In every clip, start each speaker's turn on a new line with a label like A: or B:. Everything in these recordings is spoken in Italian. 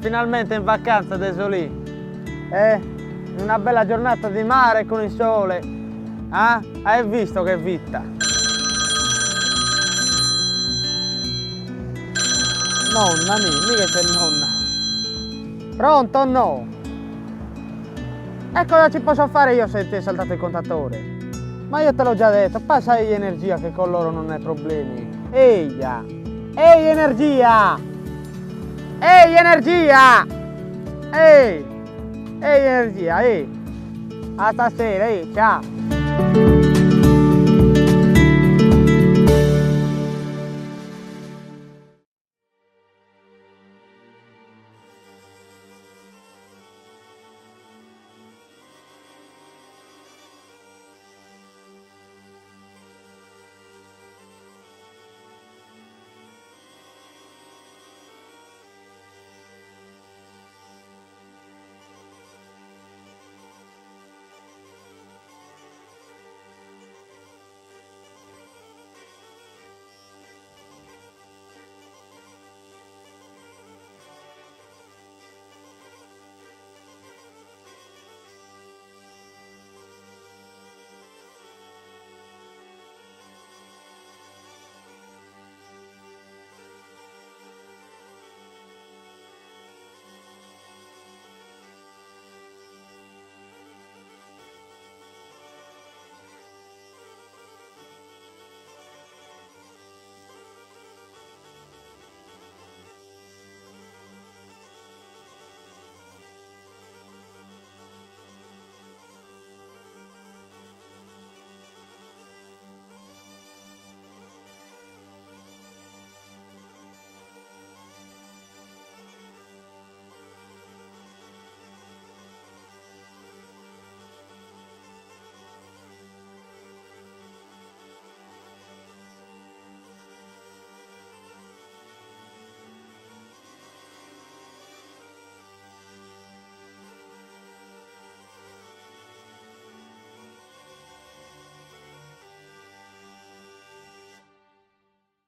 A: finalmente in vacanza adesso lì. Una bella giornata di mare con il sole. Ah? Hai visto che vita? Nonna, mica c'è nonna. Pronto o no? E cosa ci posso fare io se ti è saltato il contatore? Ma io te l'ho già detto, passa energia che con loro non hai problemi. Ehi, energia! Ehi, energia! Ehi, energia, a stasera, ciao!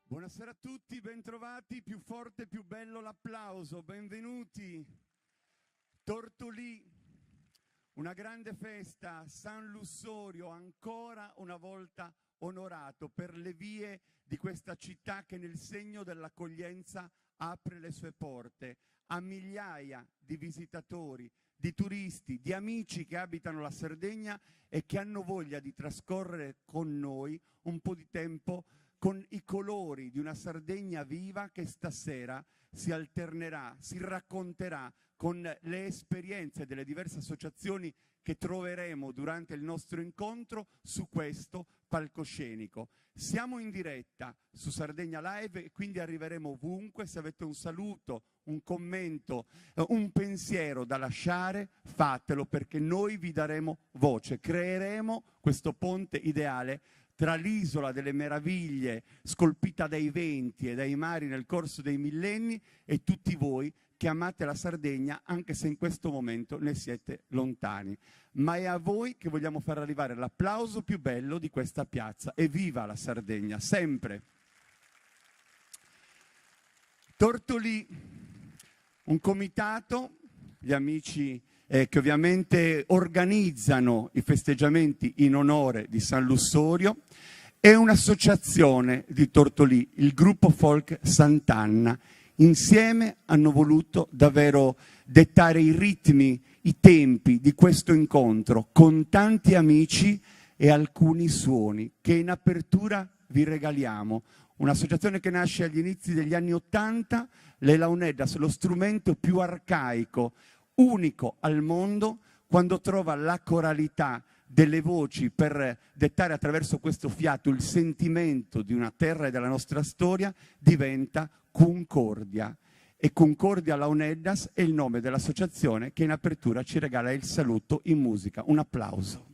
B: Buonasera a tutti, bentrovati, più forte, più bello l'applauso, benvenuti. Tortolì, una grande festa, San Lussorio, ancora una volta onorato per le vie di questa città che nel segno dell'accoglienza apre le sue porte a migliaia di visitatori, di turisti, di amici che abitano la Sardegna e che hanno voglia di trascorrere con noi un po' di tempo con i colori di una Sardegna viva che stasera si alternerà, si racconterà con le esperienze delle diverse associazioni che troveremo durante il nostro incontro su questo palcoscenico. Siamo in diretta su Sardegna Live e quindi arriveremo ovunque. Se avete un saluto, un commento, un pensiero da lasciare, fatelo, perché noi vi daremo voce. Creeremo questo ponte ideale tra l'isola delle meraviglie scolpita dai venti e dai mari nel corso dei millenni e tutti voi che amate la Sardegna anche se in questo momento ne siete lontani. Ma è a voi che vogliamo far arrivare l'applauso più bello di questa piazza. Evviva la Sardegna, sempre! Tortolì, un comitato, gli amici che ovviamente organizzano i festeggiamenti in onore di San Lussorio, e un'associazione di Tortolì, il gruppo folk Sant'Anna. Insieme hanno voluto davvero dettare i ritmi, i tempi di questo incontro con tanti amici e alcuni suoni che in apertura vi regaliamo. Un'associazione che nasce agli inizi degli anni '80, le Launeddas, lo strumento più arcaico, unico al mondo, quando trova la coralità delle voci per dettare attraverso questo fiato il sentimento di una terra e della nostra storia, diventa Concordia. E Concordia Launeddas è il nome dell'associazione che in apertura ci regala il saluto in musica. Un applauso.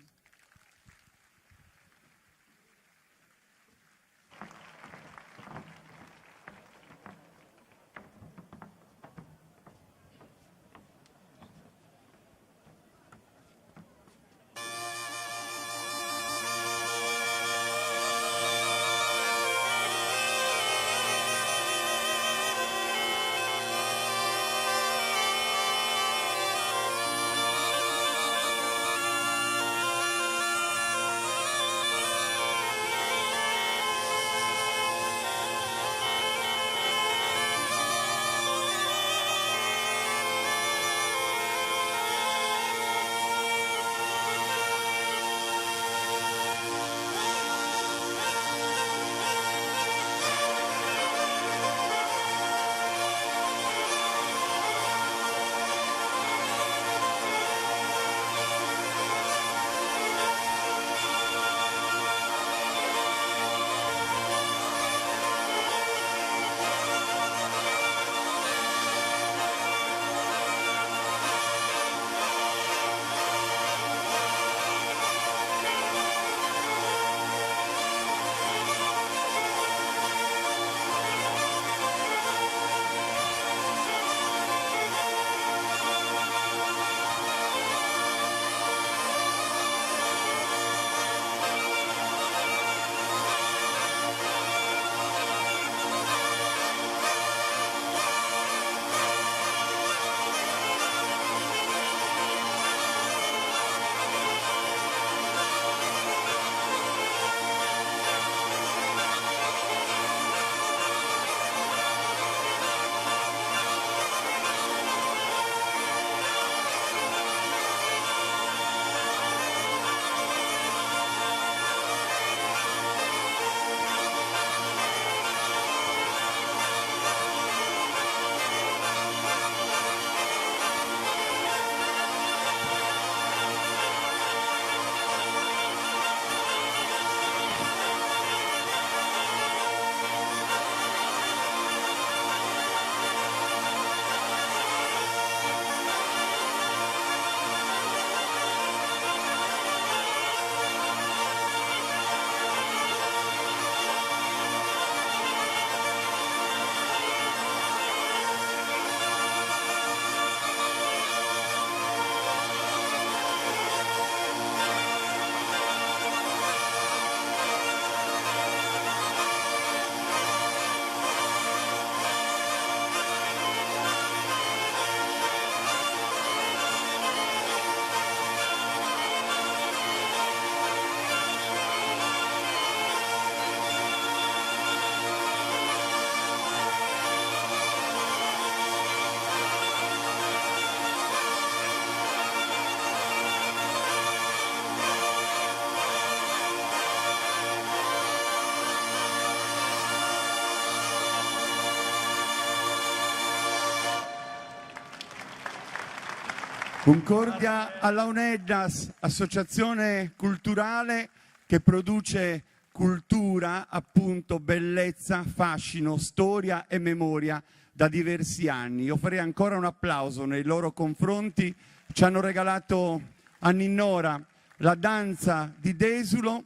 B: Concordia alla UNEDAS, associazione culturale che produce cultura, appunto bellezza, fascino, storia e memoria da diversi anni. Io farei ancora un applauso nei loro confronti. Ci hanno regalato a Ninnora la danza di Desulo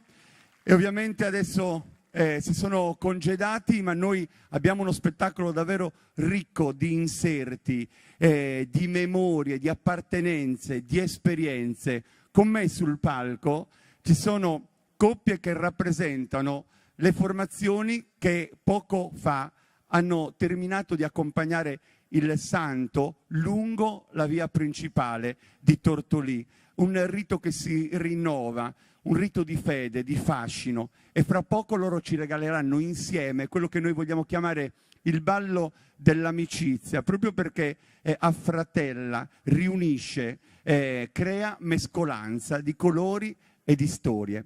B: e ovviamente adesso si sono congedati, ma noi abbiamo uno spettacolo davvero ricco di inserti, di memorie, di appartenenze, di esperienze. Con me sul palco ci sono coppie che rappresentano le formazioni che poco fa hanno terminato di accompagnare il santo lungo la via principale di Tortolì. Un rito che si rinnova, un rito di fede, di fascino, e fra poco loro ci regaleranno insieme quello che noi vogliamo chiamare il ballo dell'amicizia, proprio perché affratella, riunisce, crea mescolanza di colori e di storie.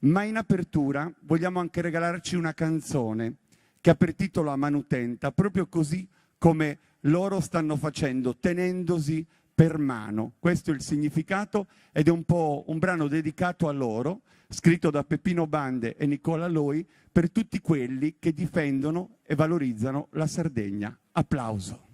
B: Ma in apertura vogliamo anche regalarci una canzone che ha per titolo Amanutenta, proprio così come loro stanno facendo, tenendosi per mano. Questo è il significato ed è un po' un brano dedicato a loro, scritto da Peppino Bande e Nicola Loi, per tutti quelli che difendono e valorizzano la Sardegna. Applauso.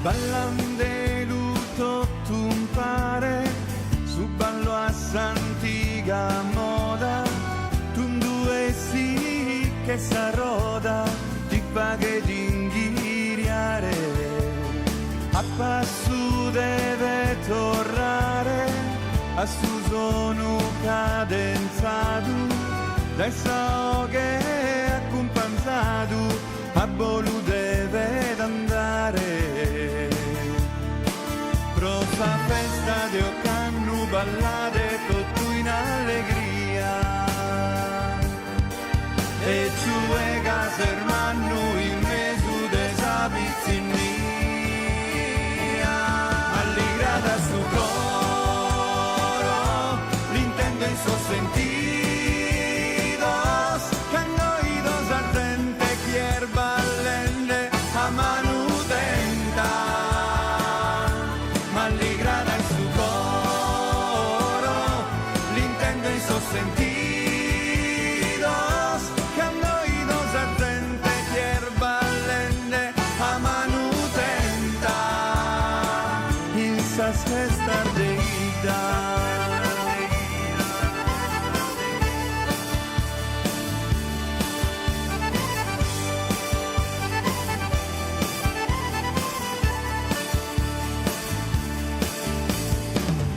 C: Ballande lutto tumpare, su ballo a Santiga moda, tundu sì che sa roda, ti paghe di inghiriare, a passo deve tornare, a su sono cadenzato, dai so che accompagnato, a bolu deve andare. Prosa festa di Ocannu, ballate tutto in allegria, e ciue casermannu in mezzo de sapizzinnia, alligrata su coro, l'intendo in suo sentidos, che noi dos ardente chier ballende a manutenta. Sentidos, que noi dos ardente quier ballende a manutenta, in sas festas de ida.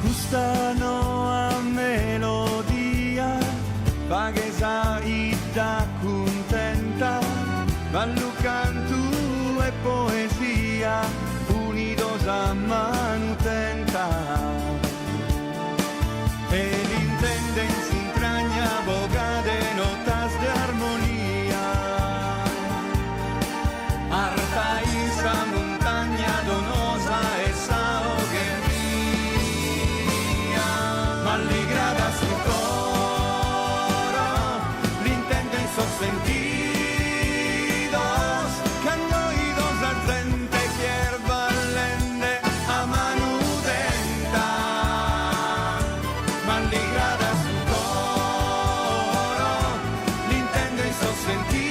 C: Gustano a melodia, paghesa ida contenta, ballo canto e poesia, unidos a manutenta. E l'intendenza intragna bocate notas de armonia, arta isa montagna donosa e sao che mia, malligrata su sentidos, que noi dos ardente quier ballende a manutenta, malligrata su coro, l'intendo in sos sentidos,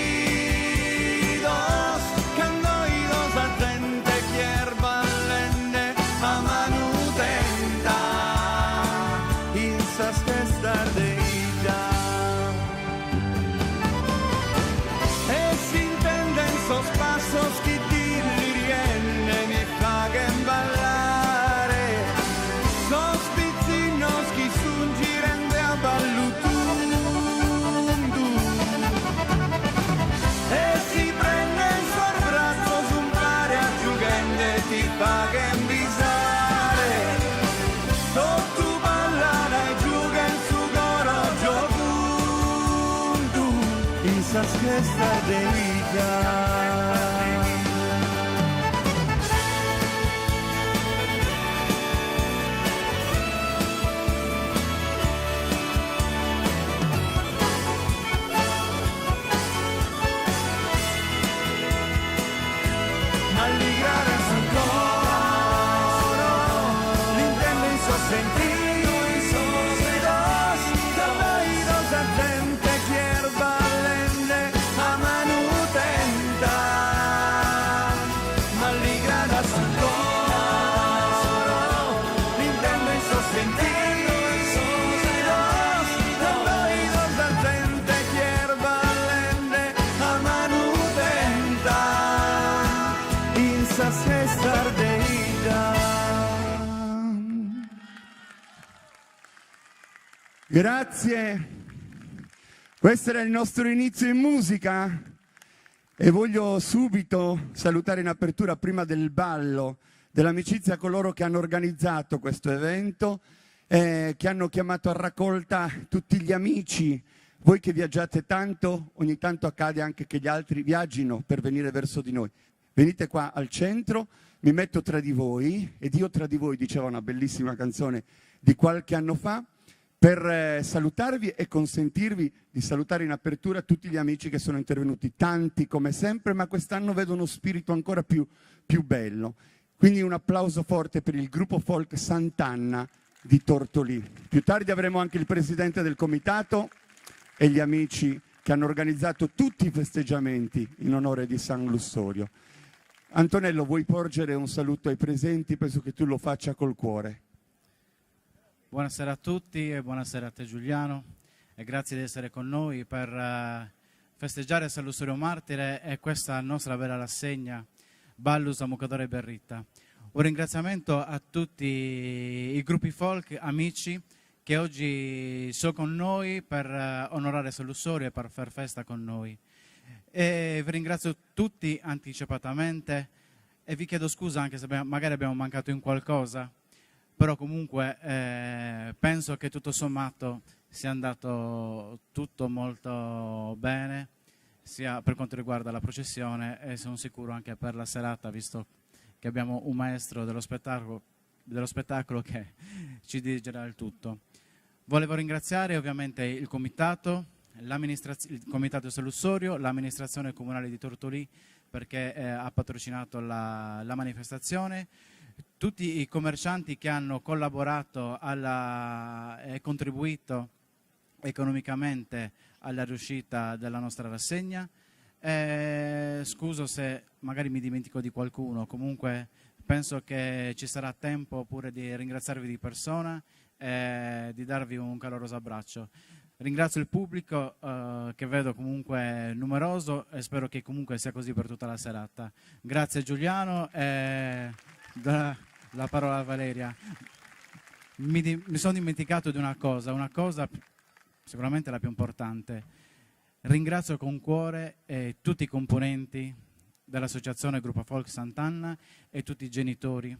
C: que noi dos ardente quier ballende a manutenta, in sas festas de ida. Esos pasos que dirli rienne mi paguen ballare, sos pizzinos che sun girende a ballutundu, e si prende il suo braccio su un pare a giugende ti paguen bisare, tu ballare e giuguen su coro giogundu, in sas festa de vita. sentidos caballos a gente hierba lende a manutenta maligrada sul coro l'intendo in sostentidos caballos a gente hierba lende a manutenta in sasche sardeida.
B: Grazie, questo era il nostro inizio in musica e voglio subito salutare in apertura, prima del ballo, dell'amicizia coloro che hanno organizzato questo evento, che hanno chiamato a raccolta tutti gli amici. Voi che viaggiate tanto, ogni tanto accade anche che gli altri viaggino per venire verso di noi. Venite qua al centro, mi metto tra di voi, ed io tra di voi, diceva una bellissima canzone di qualche anno fa, per salutarvi e consentirvi di salutare in apertura tutti gli amici che sono intervenuti, tanti come sempre, ma quest'anno vedo uno spirito ancora più bello. Quindi un applauso forte per il gruppo folk Sant'Anna di Tortolì. Più tardi avremo anche il presidente del comitato e gli amici che hanno organizzato tutti i festeggiamenti in onore di San Lussorio. Antonello, vuoi porgere un saluto ai presenti? Penso che tu lo faccia col cuore.
D: Buonasera a tutti e buonasera a te Giuliano e grazie di essere con noi per festeggiare San Lussorio Martire e questa nostra bella rassegna Ballus a Mucadore Berritta. Un ringraziamento a tutti i gruppi folk, amici che oggi sono con noi per onorare San Lussorio e per far festa con noi. E vi ringrazio tutti anticipatamente e vi chiedo scusa anche se magari abbiamo mancato in qualcosa. Però comunque penso che tutto sommato sia andato tutto molto bene, sia per quanto riguarda la processione e sono sicuro anche per la serata, visto che abbiamo un maestro dello spettacolo che ci dirigerà il tutto. Volevo ringraziare ovviamente il comitato, il comitato San Lussorio, l'amministrazione comunale di Tortolì perché ha patrocinato la manifestazione, tutti i commercianti che hanno collaborato e contribuito economicamente alla riuscita della nostra rassegna. Scuso se magari mi dimentico di qualcuno, comunque penso che ci sarà tempo pure di ringraziarvi di persona e di darvi un caloroso abbraccio. Ringrazio il pubblico che vedo comunque numeroso e spero che comunque sia così per tutta la serata. Grazie Giuliano e la parola a Valeria. Mi sono dimenticato di una cosa sicuramente la più importante. Ringrazio con cuore tutti i componenti dell'associazione Gruppo Folk Sant'Anna e tutti i genitori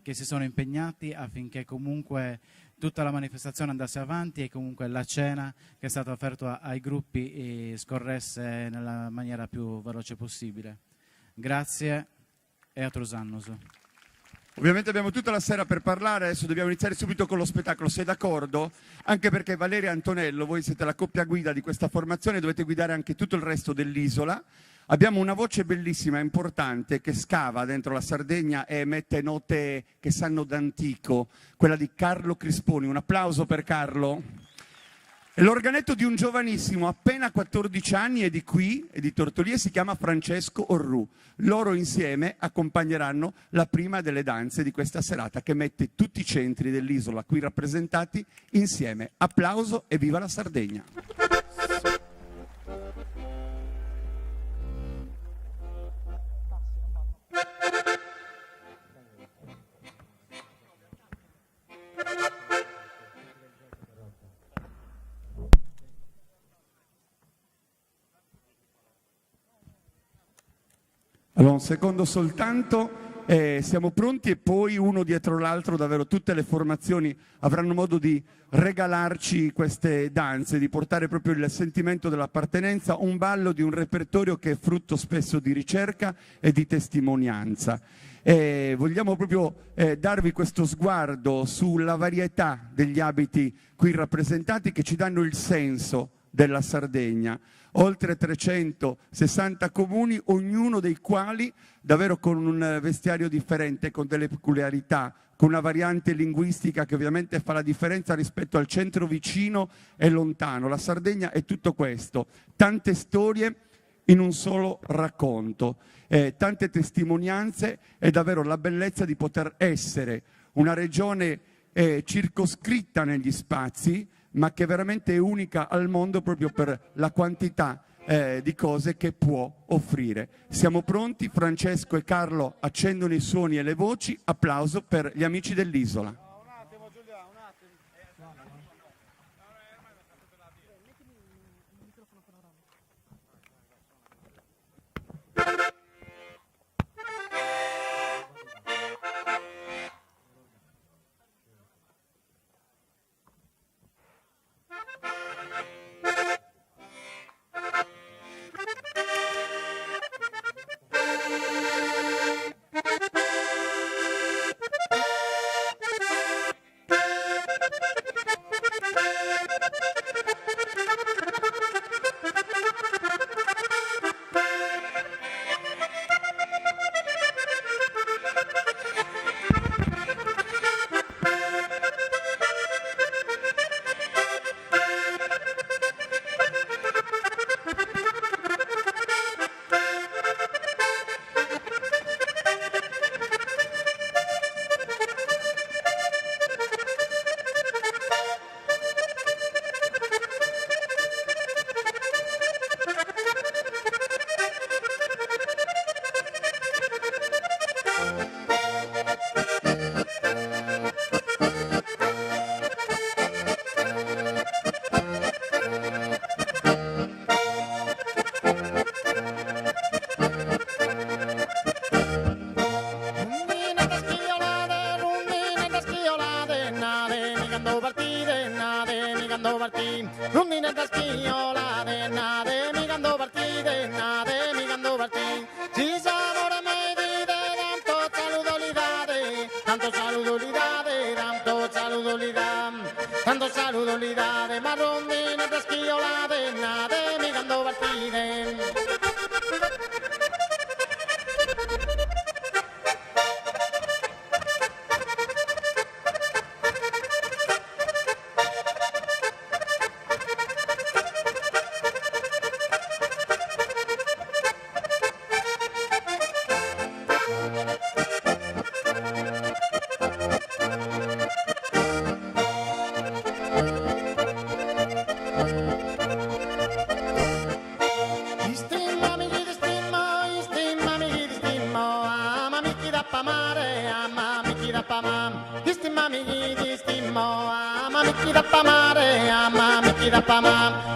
D: che si sono impegnati affinché comunque tutta la manifestazione andasse avanti e comunque la cena che è stata offerta ai gruppi scorresse nella maniera più veloce possibile. Grazie e a Trosannoso.
B: Ovviamente abbiamo tutta la sera per parlare, adesso dobbiamo iniziare subito con lo spettacolo, sei d'accordo? Anche perché Valeria e Antonello, voi siete la coppia guida di questa formazione, dovete guidare anche tutto il resto dell'isola. Abbiamo una voce bellissima, importante, che scava dentro la Sardegna e emette note che sanno d'antico, quella di Carlo Crisponi. Un applauso per Carlo. È l'organetto di un giovanissimo, appena 14 anni, è di qui, è di Tortolì, e si chiama Francesco Orru. Loro insieme accompagneranno la prima delle danze di questa serata che mette tutti i centri dell'isola qui rappresentati insieme. Applauso e viva la Sardegna! Allora, un secondo soltanto, siamo pronti e poi uno dietro l'altro, davvero tutte le formazioni avranno modo di regalarci queste danze, di portare proprio il sentimento dell'appartenenza, un ballo di un repertorio che è frutto spesso di ricerca e di testimonianza. Vogliamo proprio darvi questo sguardo sulla varietà degli abiti qui rappresentati che ci danno il senso della Sardegna. Oltre 360 comuni, ognuno dei quali davvero con un vestiario differente, con delle peculiarità con una variante linguistica che ovviamente fa la differenza rispetto al centro vicino e lontano. La Sardegna è tutto questo, tante storie in un solo racconto, tante testimonianze e davvero la bellezza di poter essere una regione circoscritta negli spazi, ma che veramente è unica al mondo proprio per la quantità di cose che può offrire. Siamo pronti, Francesco e Carlo accendono i suoni e le voci, applauso per gli amici dell'isola.
A: Un attimo Giulia, un attimo.
E: Rondine da schiolate, nate, mi canto partite, nate, mi canto partite. Ci siamo oramai di tanto saluto li date, tanto saluto li date, tanto saluto li date, tanto saluto li date, ma rondine da schiolate, nate, mi canto partite.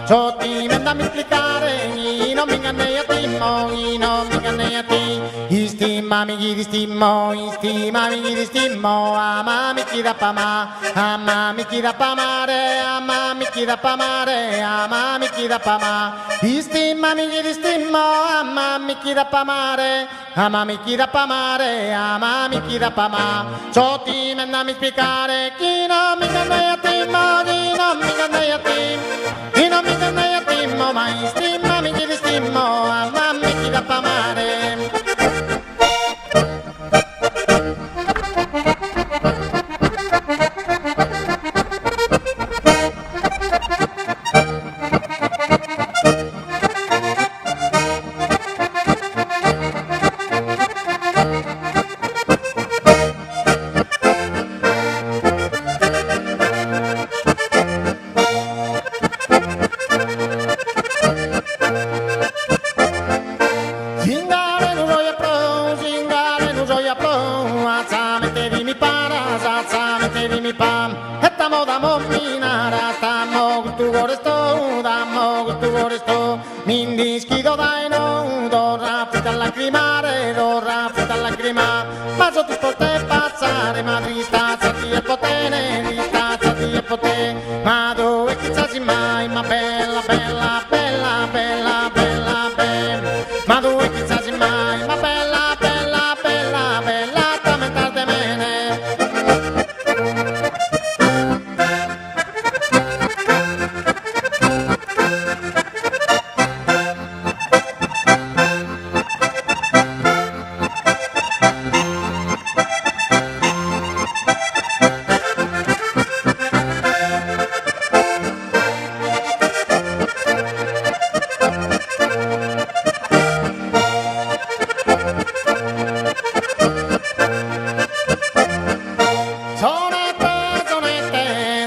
E: Ciò ti manda a mi spiegare, non mi inganni a ti, non mi inganni a ti. Istimami chi ti stimo, istimami chi ti stimo, amami chi da pama, amami chi da pamare, amami chi da pamare, amami chi da pama. Istimami chi ti stimo, amami chi da pamare, amami chi da pamare, amami chi da pama. Ciò ti manda a mi spiegare, chi non mi inganni a ti, chi non mi inganni a ti, chi non mi inganni a ti, ma istimami chi ti stimo, amami chi da pamare.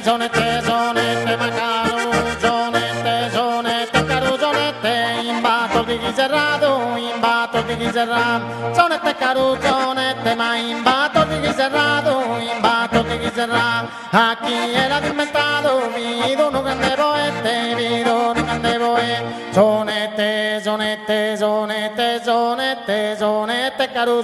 E: zonette, zonette, caro zonette, in batto di chi serrato, in batto di chi serrato, zonette, caro zonette, ma in batto di chi serrato, in batto di chi serrato, a chi era diventato, vedo un grande poeta, vedo un grande poeta, zonette, zonette, zonette, zonette, zonette, caro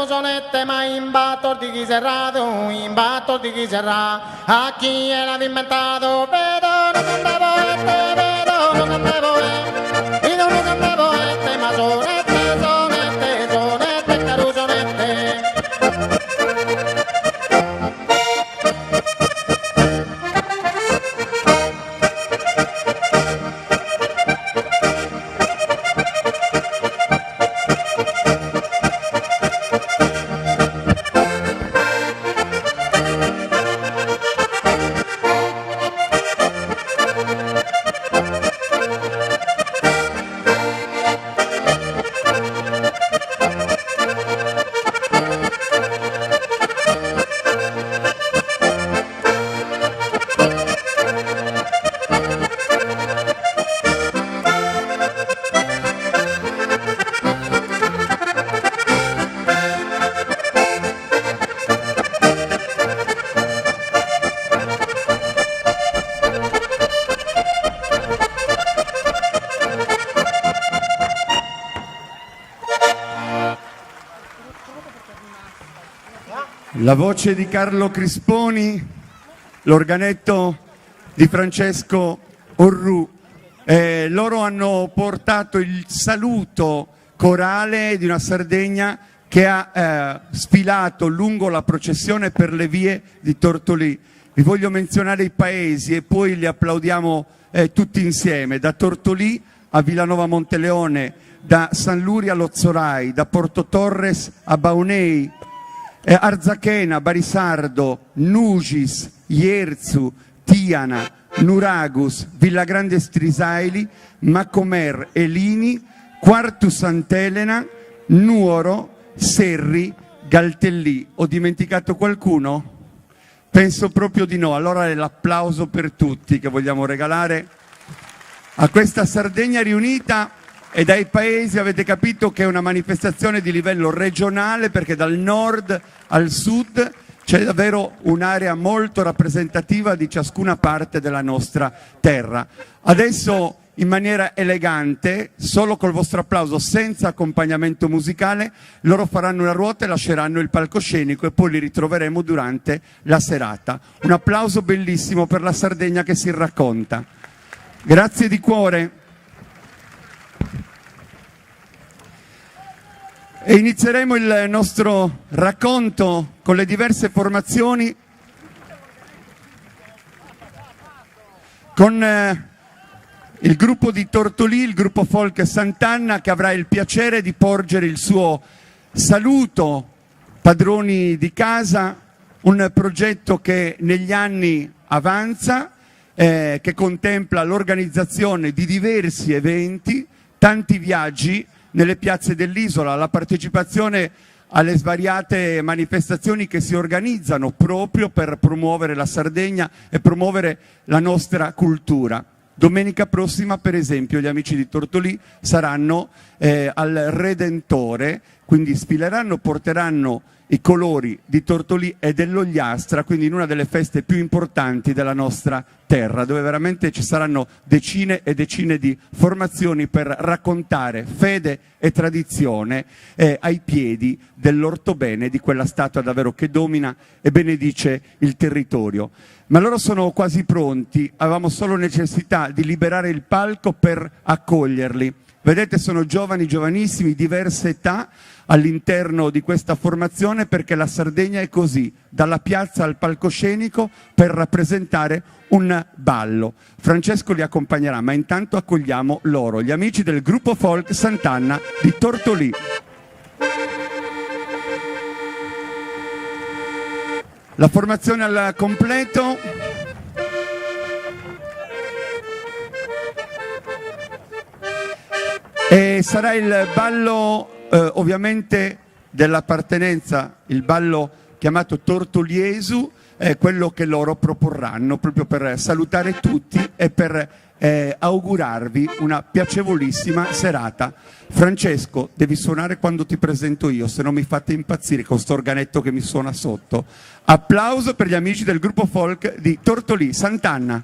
E: zonette, ma in batto di chi serrato, in batto di chi serrato, a chi era diventato, vedo un grande poeta, vedo un grande poeta, vedo un grande poeta, ma zonette, zonette, zonette, caro zonette.
B: La voce di Carlo Crisponi, l'organetto di Francesco Orru. Loro hanno portato il saluto corale di una Sardegna che ha sfilato lungo la processione per le vie di Tortolì. Vi voglio menzionare i paesi e poi li applaudiamo tutti insieme. Da Tortolì a Villanova Monteleone, da San Luri a Lozzorai, da Porto Torres a Baunei, Arzachena, Barisardo, Nugis, Ierzu, Tiana, Nuragus, Villagrande Strisaili, Macomer, Elini, Quartu Sant'Elena, Nuoro, Serri, Galtellì. Ho dimenticato qualcuno? Penso proprio di no. Allora l'applauso per tutti che vogliamo regalare a questa Sardegna riunita. E dai paesi avete capito che è una manifestazione di livello regionale, perché dal nord al sud c'è davvero un'area molto rappresentativa di ciascuna parte della nostra terra. Adesso in maniera elegante, solo col vostro applauso, senza accompagnamento musicale, loro faranno una ruota e lasceranno il palcoscenico e poi li ritroveremo durante la serata. Un applauso bellissimo per la Sardegna che si racconta. Grazie di cuore. E inizieremo il nostro racconto con le diverse formazioni, con il gruppo di Tortolì, il gruppo folk Sant'Anna, che avrà il piacere di porgere il suo saluto, padroni di casa, un progetto che negli anni avanza, che contempla l'organizzazione di diversi eventi, tanti viaggi nelle piazze dell'isola, la partecipazione alle svariate manifestazioni che si organizzano proprio per promuovere la Sardegna e promuovere la nostra cultura. Domenica prossima, per esempio, gli amici di Tortolì saranno al Redentore, quindi sfileranno, porteranno i colori di Tortolì e dell'Ogliastra, quindi in una delle feste più importanti della nostra terra, dove veramente ci saranno decine e decine di formazioni per raccontare fede e tradizione ai piedi dell'ortobene, di quella statua davvero che domina e benedice il territorio. Ma loro sono quasi pronti, avevamo solo necessità di liberare il palco per accoglierli. Vedete, sono giovani, giovanissimi, diverse età all'interno di questa formazione, perché la Sardegna è così, dalla piazza al palcoscenico per rappresentare un ballo. Francesco li accompagnerà, ma intanto accogliamo loro, gli amici del gruppo folk Sant'Anna di Tortolì. La formazione al completo. E sarà il ballo ovviamente dell'appartenenza, il ballo chiamato Tortoliesu, quello che loro proporranno, proprio per salutare tutti e per augurarvi una piacevolissima serata. Francesco, devi suonare quando ti presento io, se no mi fate impazzire con sto organetto che mi suona sotto. Applauso per gli amici del gruppo folk di Tortolì, Sant'Anna.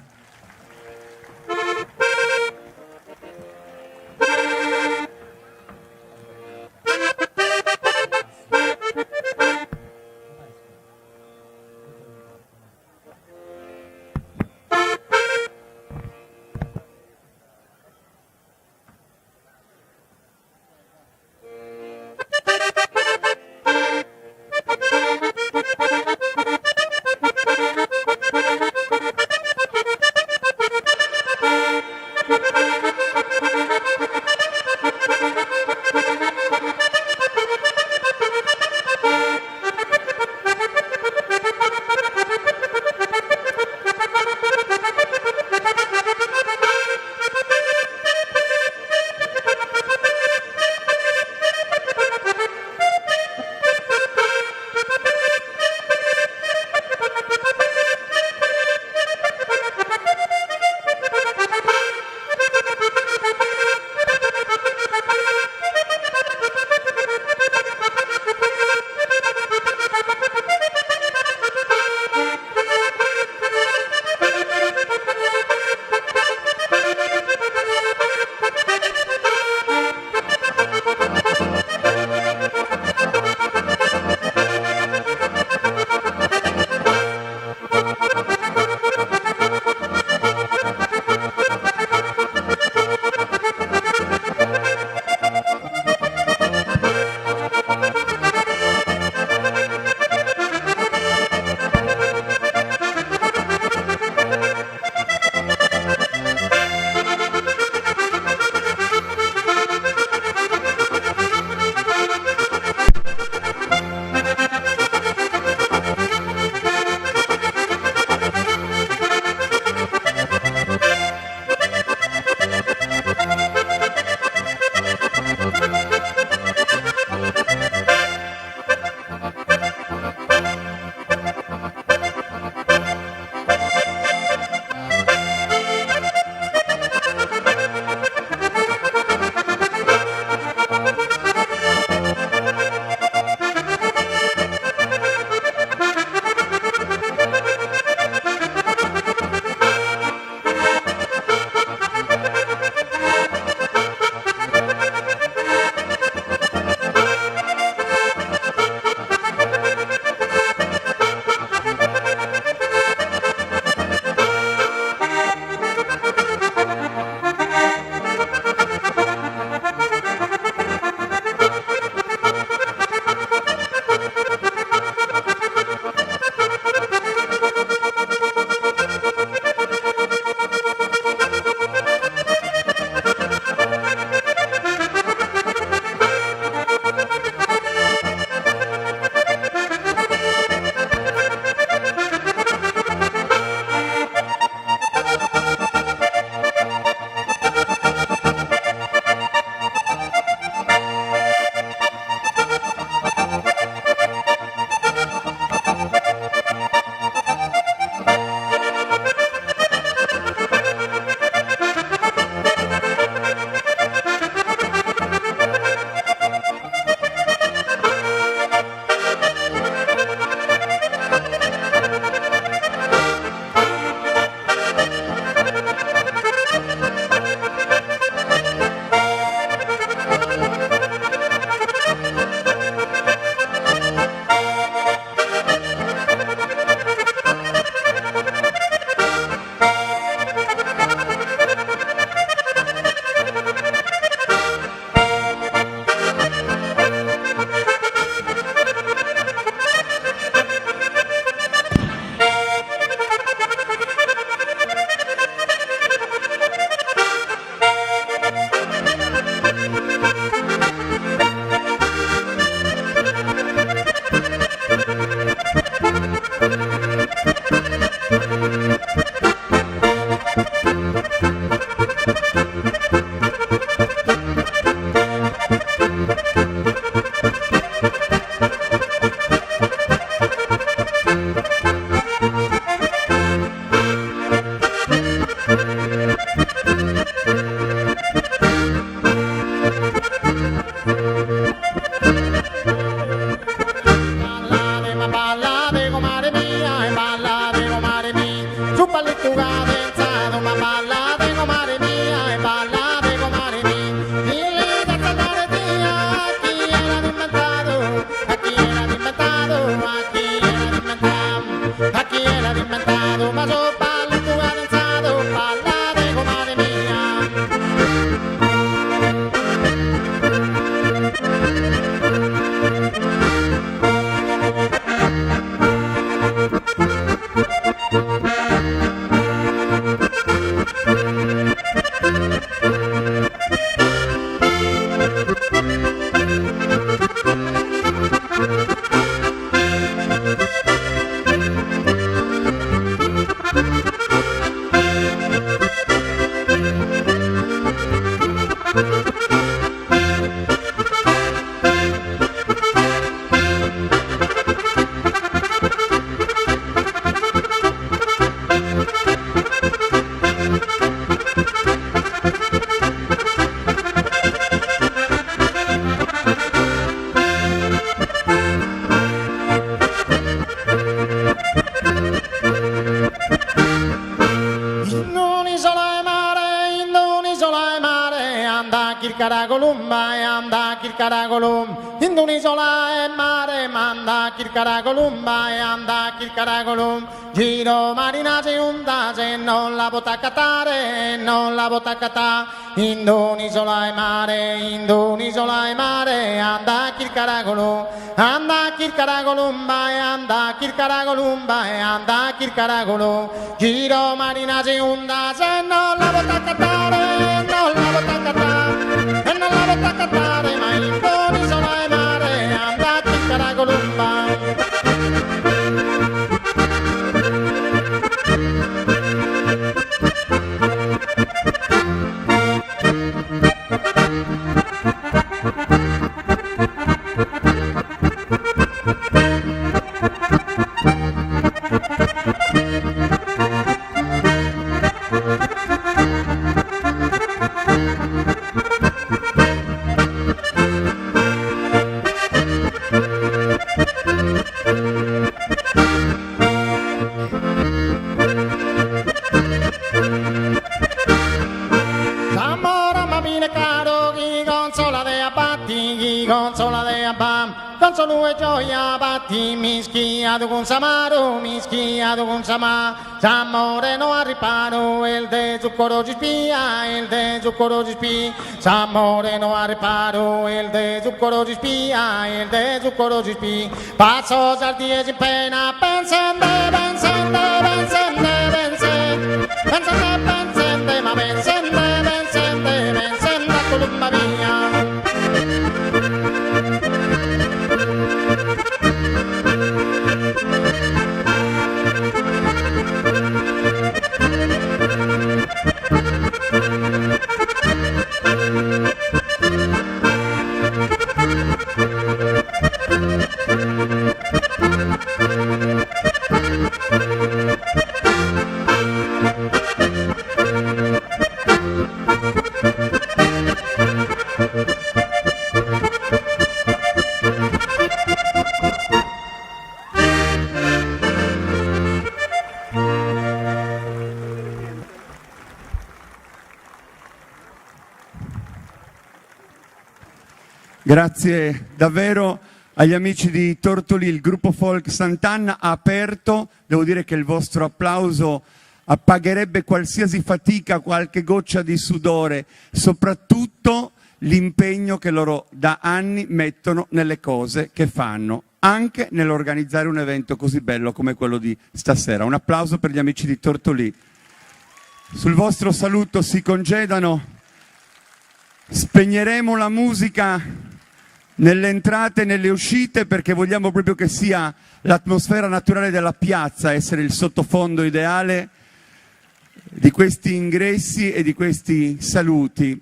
E: palito cadenzado, ma ballate comare mia e ballate comare mia. Il leader cantare mia, a chi era inventato, a chi era inventato, a chi era inventato, a chi era inventato, ma so palito cadenzado, ballate comare mia. Kirkarakolum, anda Kirkarakolum, in un'isola e mare, manda Kirkarakolum, anda Kirkarakolum, giro marina c'è onda, se non la può accattare, non la può accattare, in un'isola e mare, in un'isola e mare, anda Kirkarakolum, anda Kirkarakolum, anda Kirkarakolum, anda Kirkarakolum, giro marina c'è onda, se non la può accattare, non la può accattare. E non la vetta a cantare, ma in un'isola e mare, anda Kirkarakolum. Consolo e gioia, batti, mischiato con samaro, mischiato con samà, s'amore no al riparo, il de zucchero ci spia, il de zucchero ci spia, s'amore no al riparo, il de zucchero ci spia, il de zucchero ci spia, passo salti e in pena, pensende, pensende, pensende, pensende, pensende, pensende, ma pensende, pensende, pensende, a columba mia.
B: Grazie davvero agli amici di Tortoli, il gruppo folk Sant'Anna ha aperto, devo dire che il vostro applauso appagherebbe qualsiasi fatica, qualche goccia di sudore, soprattutto l'impegno che loro da anni mettono nelle cose che fanno, anche nell'organizzare un evento così bello come quello di stasera. Un applauso per gli amici di Tortoli. Sul vostro saluto si congedano, spegneremo la musica nelle entrate e nelle uscite perché vogliamo proprio che sia l'atmosfera naturale della piazza essere il sottofondo ideale di questi ingressi e di questi saluti.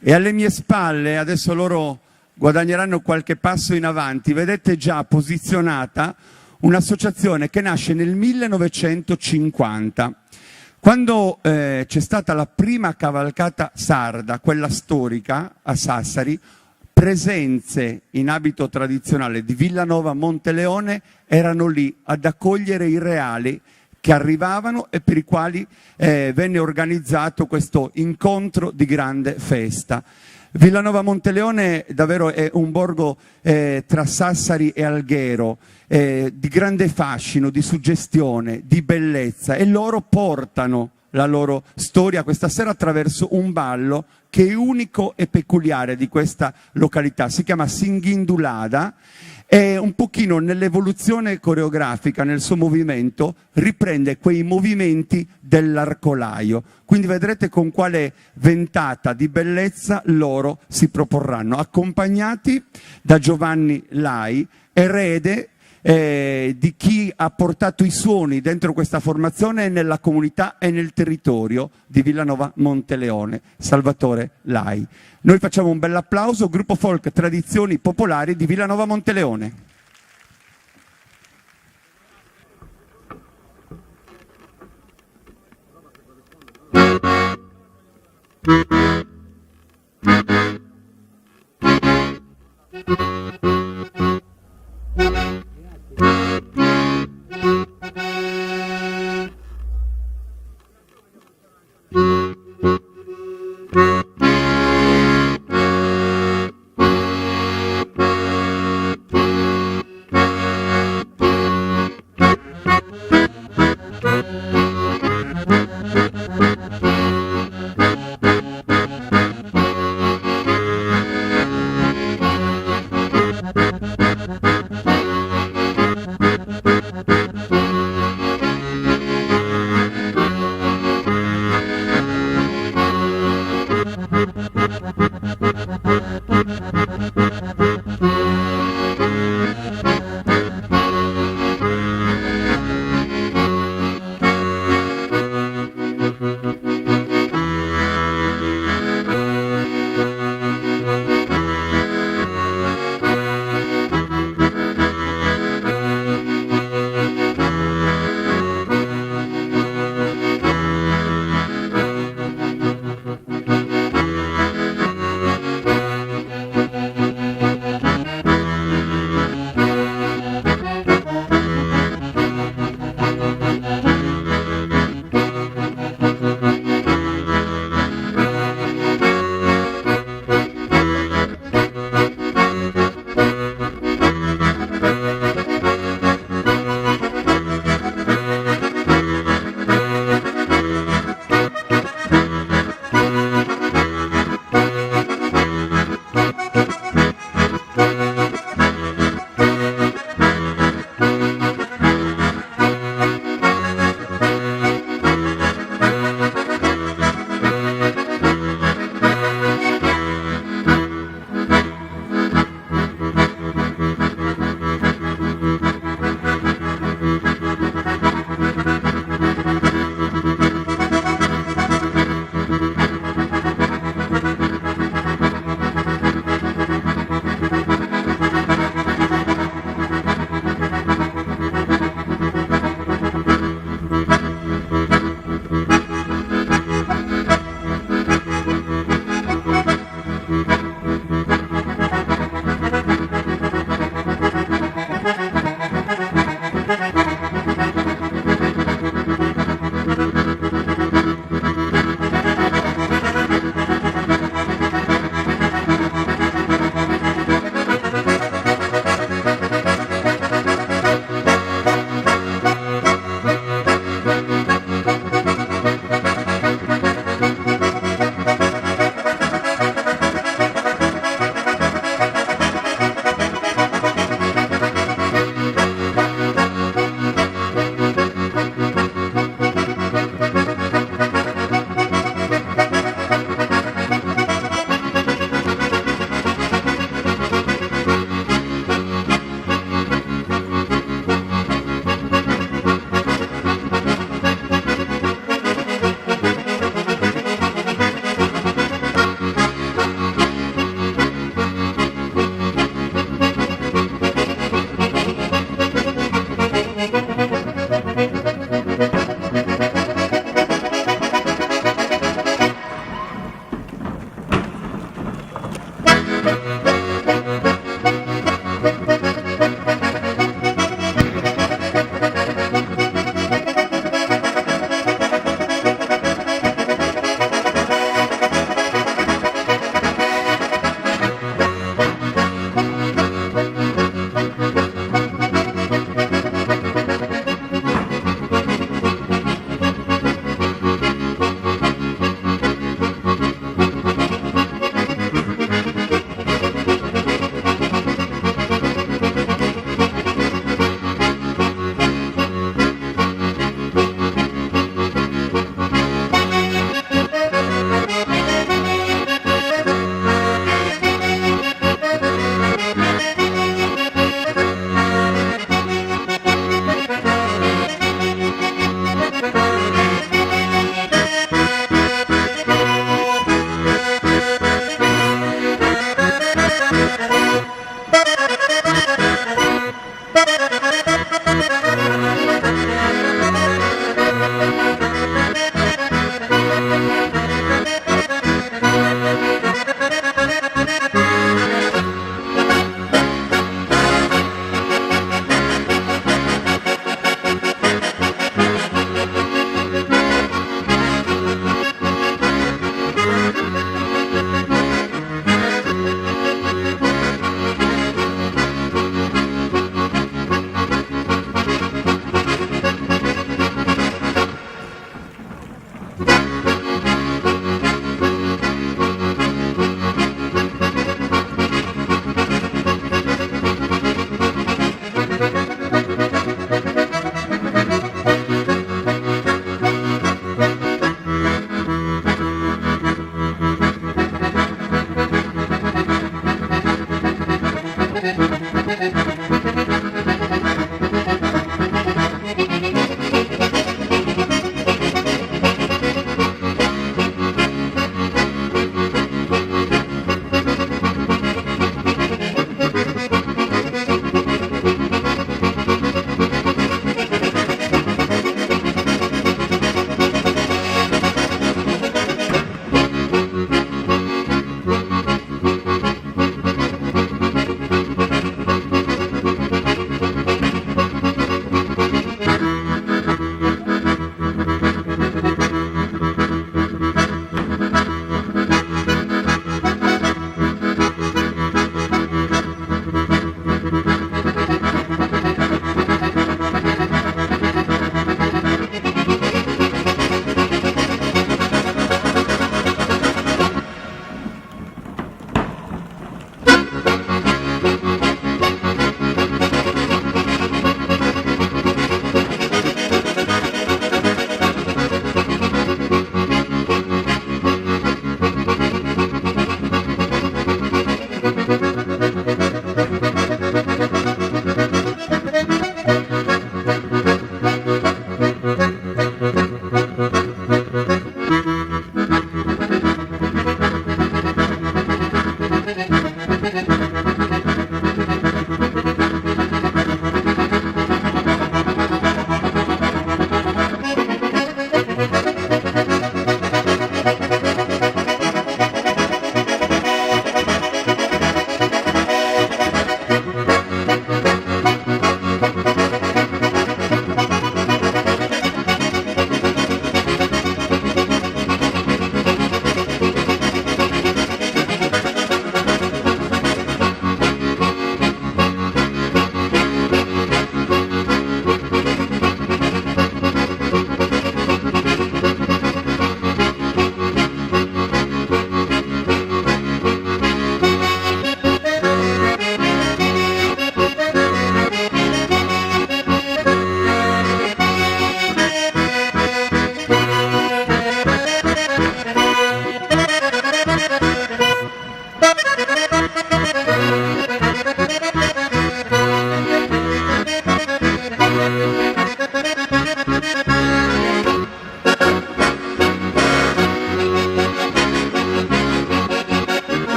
B: E alle mie spalle, adesso loro guadagneranno qualche passo in avanti, vedete già posizionata un'associazione che nasce nel 1950. Quando c'è stata la prima cavalcata sarda, quella storica a Sassari, presenze in abito tradizionale di Villanova Monteleone erano lì ad accogliere i reali che arrivavano e per i quali venne organizzato questo incontro di grande festa. Villanova Monteleone davvero è un borgo tra Sassari e Alghero, di grande fascino, di suggestione, di bellezza, e loro portano la loro storia questa sera attraverso un ballo che è unico e peculiare di questa località. Si chiama Singhindulada e un pochino nell'evoluzione coreografica, nel suo movimento, riprende quei movimenti dell'arcolaio. Quindi vedrete con quale ventata di bellezza loro si proporranno, accompagnati da Giovanni Lai, erede di chi ha portato i suoni dentro questa formazione nella comunità e nel territorio di Villanova Monteleone, Salvatore Lai. Noi facciamo un bel applauso, gruppo folk Tradizioni Popolari di Villanova Monteleone.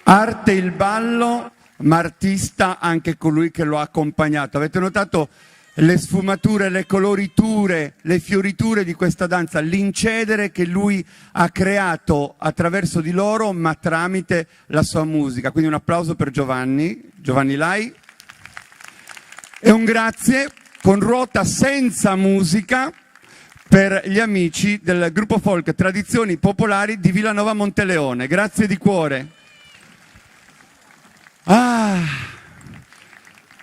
B: Arte il ballo, ma artista anche colui che lo ha accompagnato. Avete notato le sfumature, le coloriture, le fioriture di questa danza, l'incedere che lui ha creato attraverso di loro, ma tramite la sua musica. Quindi un applauso per Giovanni Lai e un grazie con ruota senza musica per gli amici del gruppo folk Tradizioni Popolari di Villanova Monteleone. Grazie di cuore.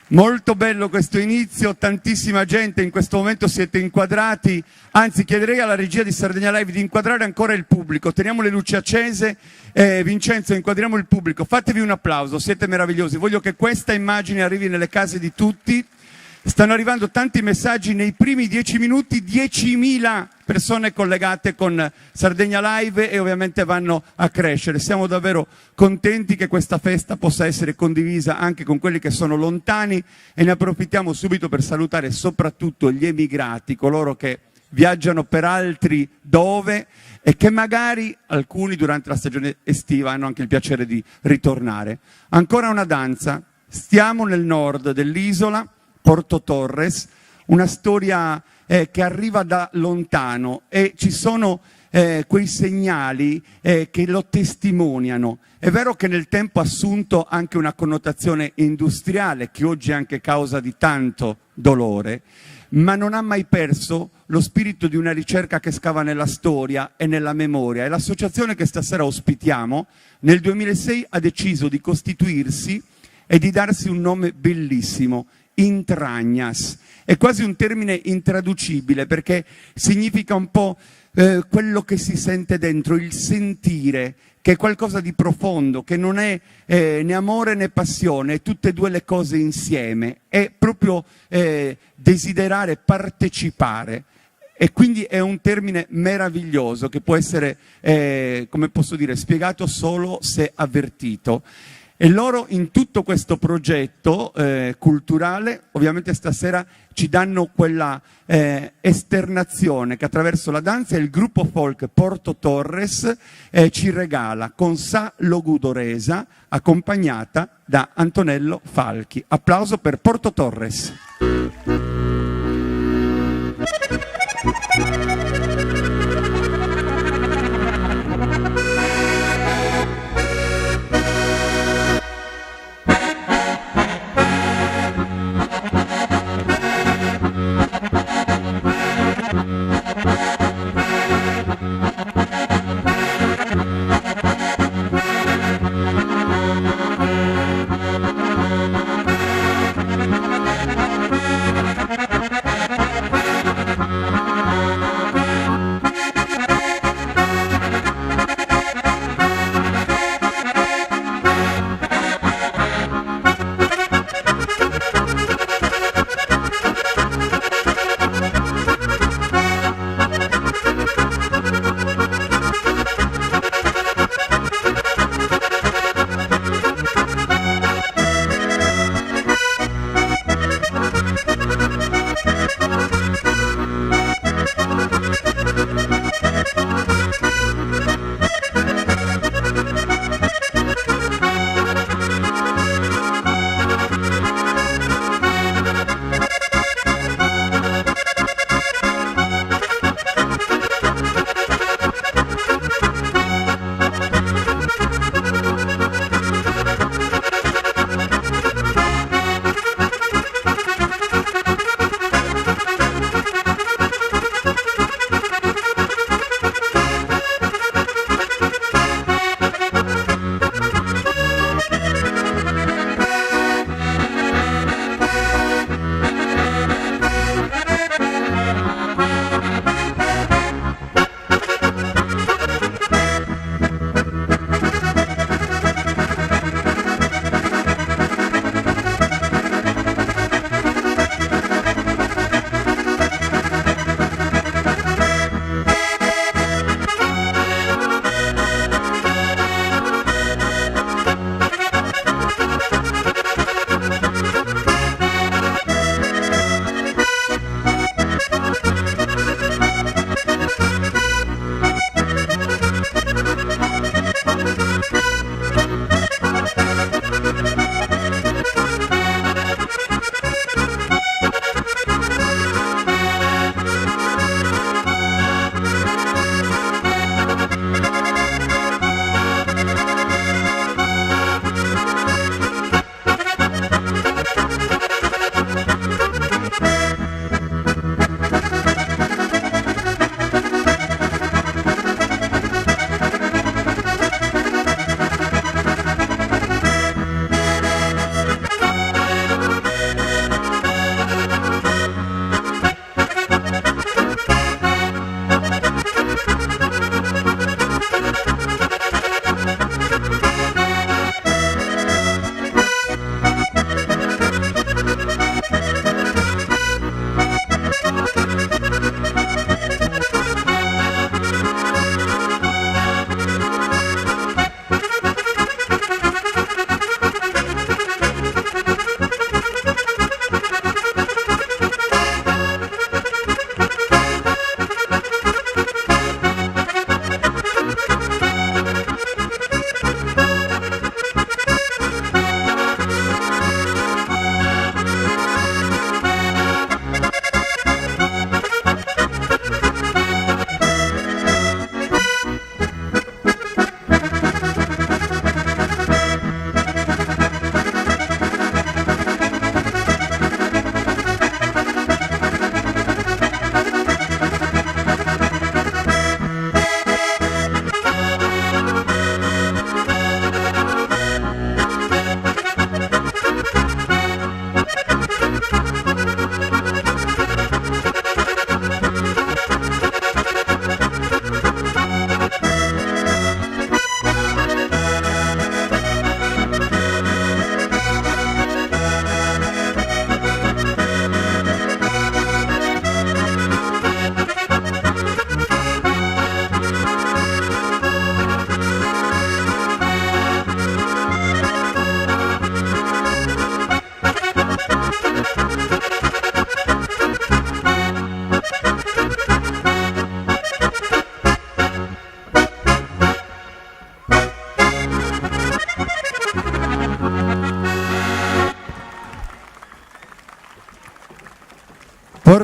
B: Molto bello questo inizio, tantissima gente, in questo momento siete inquadrati, anzi chiederei alla regia di Sardegna Live di inquadrare ancora il pubblico, teniamo le luci accese, Vincenzo inquadriamo il pubblico, fatevi un applauso, siete meravigliosi, voglio che questa immagine arrivi nelle case di tutti. Stanno arrivando tanti messaggi nei primi 10 minuti, 10.000 persone collegate con Sardegna Live e ovviamente vanno a crescere. Siamo davvero contenti che questa festa possa essere condivisa anche con quelli che sono lontani e ne approfittiamo subito per salutare soprattutto gli emigrati, coloro che viaggiano per altri dove e che magari alcuni durante la stagione estiva hanno anche il piacere di ritornare. Ancora una danza, stiamo nel nord dell'isola, Porto Torres, una storia che arriva da lontano e ci sono quei segnali che lo testimoniano. È vero che nel tempo ha assunto anche una connotazione industriale che oggi è anche causa di tanto dolore, ma non ha mai perso lo spirito di una ricerca che scava nella storia e nella memoria. E l'associazione che stasera ospitiamo nel 2006 ha deciso di costituirsi e di darsi un nome bellissimo, Intragnas. È quasi un termine intraducibile perché significa un po' quello che si sente dentro, il sentire, che è qualcosa di profondo, che non è né amore né passione, è tutte e due le cose insieme, è proprio desiderare, partecipare. E quindi è un termine meraviglioso che può essere, come posso dire, spiegato solo se avvertito. E loro in tutto questo progetto culturale, ovviamente stasera ci danno quella esternazione che attraverso la danza il gruppo folk Porto Torres ci regala con Sa Logudoresa, accompagnata da Antonello Falchi. Applauso per Porto Torres.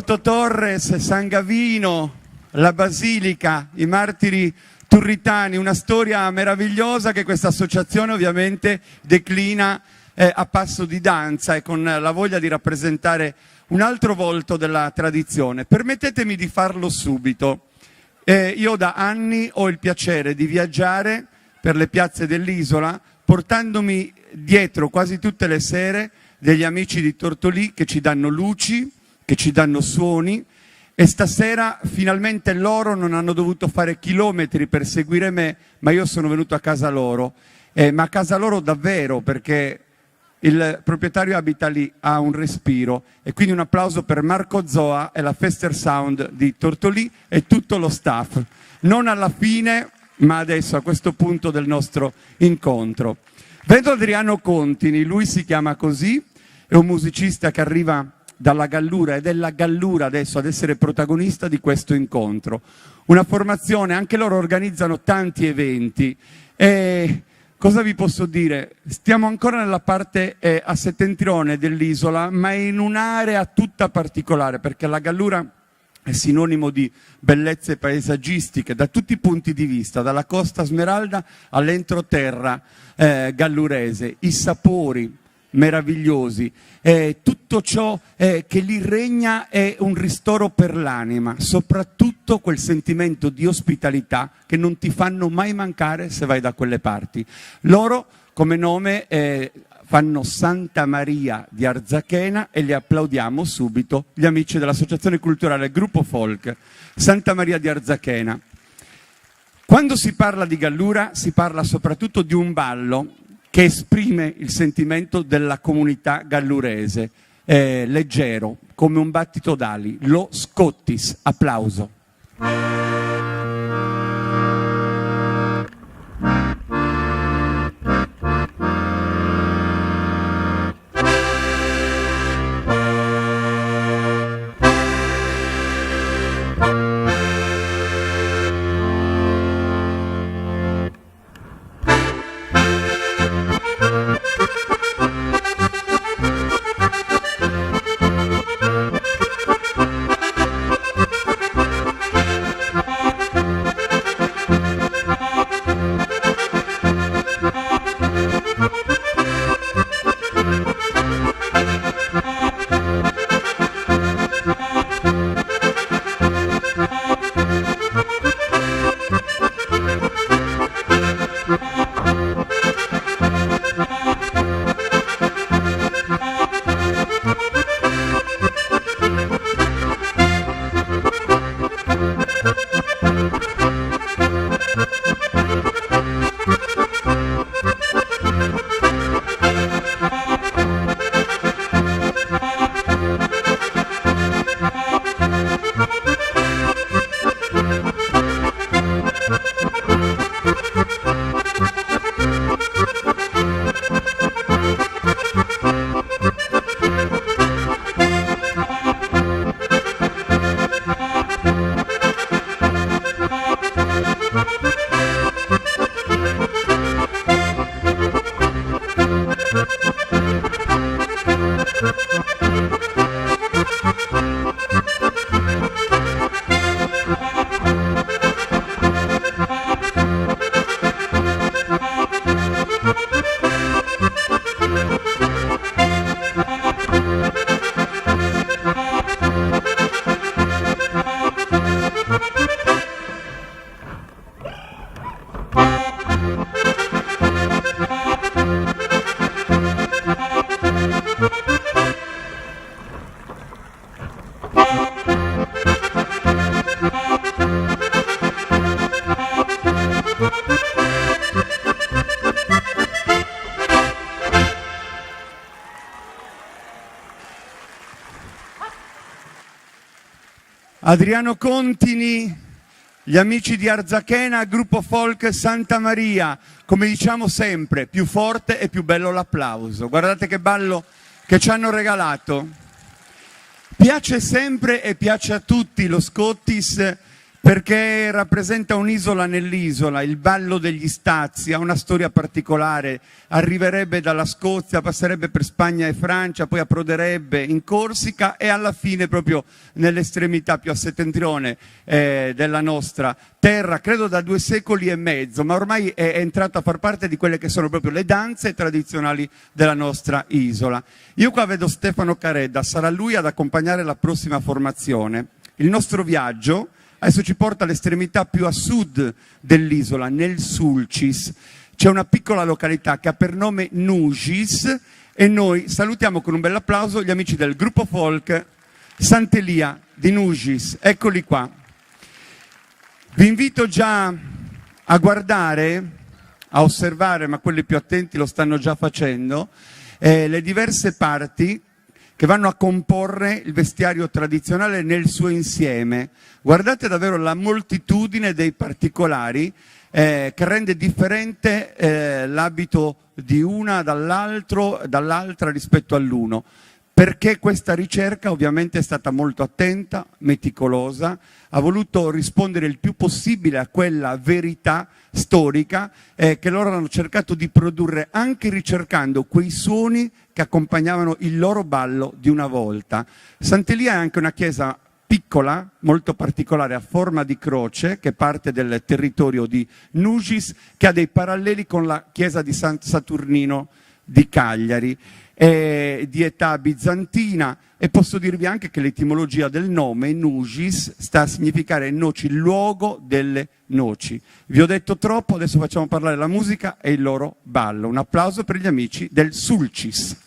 B: Porto Torres, San Gavino, la Basilica, i martiri turritani, una storia meravigliosa che questa associazione ovviamente declina a passo di danza e con la voglia di rappresentare un altro volto della tradizione. Permettetemi di farlo subito. Io da anni ho il piacere di viaggiare per le piazze dell'isola, portandomi dietro quasi tutte le sere degli amici di Tortolì che ci danno luci, che ci danno suoni, e stasera finalmente loro non hanno dovuto fare chilometri per seguire me, ma io sono venuto a casa loro, ma a casa loro davvero, perché il proprietario abita lì, ha un respiro, e quindi un applauso per Marco Zoa e la Fester Sound di Tortolì e tutto lo staff, non alla fine ma adesso a questo punto del nostro incontro. Vedo Adriano Contini, lui si chiama così, è un musicista che arriva dalla Gallura ed è la Gallura adesso ad essere protagonista di questo incontro. Una formazione, anche loro organizzano tanti eventi e cosa vi posso dire? Stiamo ancora nella parte a settentrione dell'isola, ma in un'area tutta particolare, perché la Gallura è sinonimo di bellezze paesaggistiche da tutti i punti di vista, dalla Costa Smeralda all'entroterra gallurese, i sapori meravigliosi, tutto ciò che lì regna è un ristoro per l'anima, soprattutto quel sentimento di ospitalità che non ti fanno mai mancare se vai da quelle parti. Loro come nome fanno Santa Maria di Arzachena e li applaudiamo subito, gli amici dell'Associazione Culturale Gruppo Folk Santa Maria di Arzachena. Quando si parla di Gallura si parla soprattutto di un ballo che esprime il sentimento della comunità gallurese, leggero, come un battito d'ali, lo Scottis. Applauso. Adriano Contini, gli amici di Arzachena, gruppo folk Santa Maria, come diciamo sempre, più forte e più bello l'applauso. Guardate che ballo che ci hanno regalato. Piace sempre e piace a tutti lo Scottis perché rappresenta un'isola nell'isola, il ballo degli Stazi, ha una storia particolare, arriverebbe dalla Scozia, passerebbe per Spagna e Francia, poi approderebbe in Corsica e alla fine proprio nell'estremità più a settentrione della nostra terra, credo da 2 secoli e mezzo, ma ormai è entrato a far parte di quelle che sono proprio le danze tradizionali della nostra isola. Io qua vedo Stefano Caredda, sarà lui ad accompagnare la prossima formazione. Il nostro viaggio adesso ci porta all'estremità più a sud dell'isola, nel Sulcis. C'è una piccola località che ha per nome Nugis e noi salutiamo con un bel applauso gli amici del gruppo folk Sant'Elia di Nugis. Eccoli qua. Vi invito già a guardare, a osservare, ma quelli più attenti lo stanno già facendo, le diverse parti che vanno a comporre il vestiario tradizionale nel suo insieme. Guardate davvero la moltitudine dei particolari che rende differente l'abito di una dall'altra rispetto all'uno. Perché questa ricerca ovviamente è stata molto attenta, meticolosa, ha voluto rispondere il più possibile a quella verità storica che loro hanno cercato di produrre anche ricercando quei suoni che accompagnavano il loro ballo di una volta. Sant'Elia è anche una chiesa piccola, molto particolare, a forma di croce, che parte del territorio di Nugis, che ha dei paralleli con la chiesa di San Saturnino di Cagliari. È di età bizantina e posso dirvi anche che l'etimologia del nome Nugis sta a significare noci, il luogo delle noci. Vi ho detto troppo, adesso facciamo parlare la musica e il loro ballo. Un applauso per gli amici del Sulcis.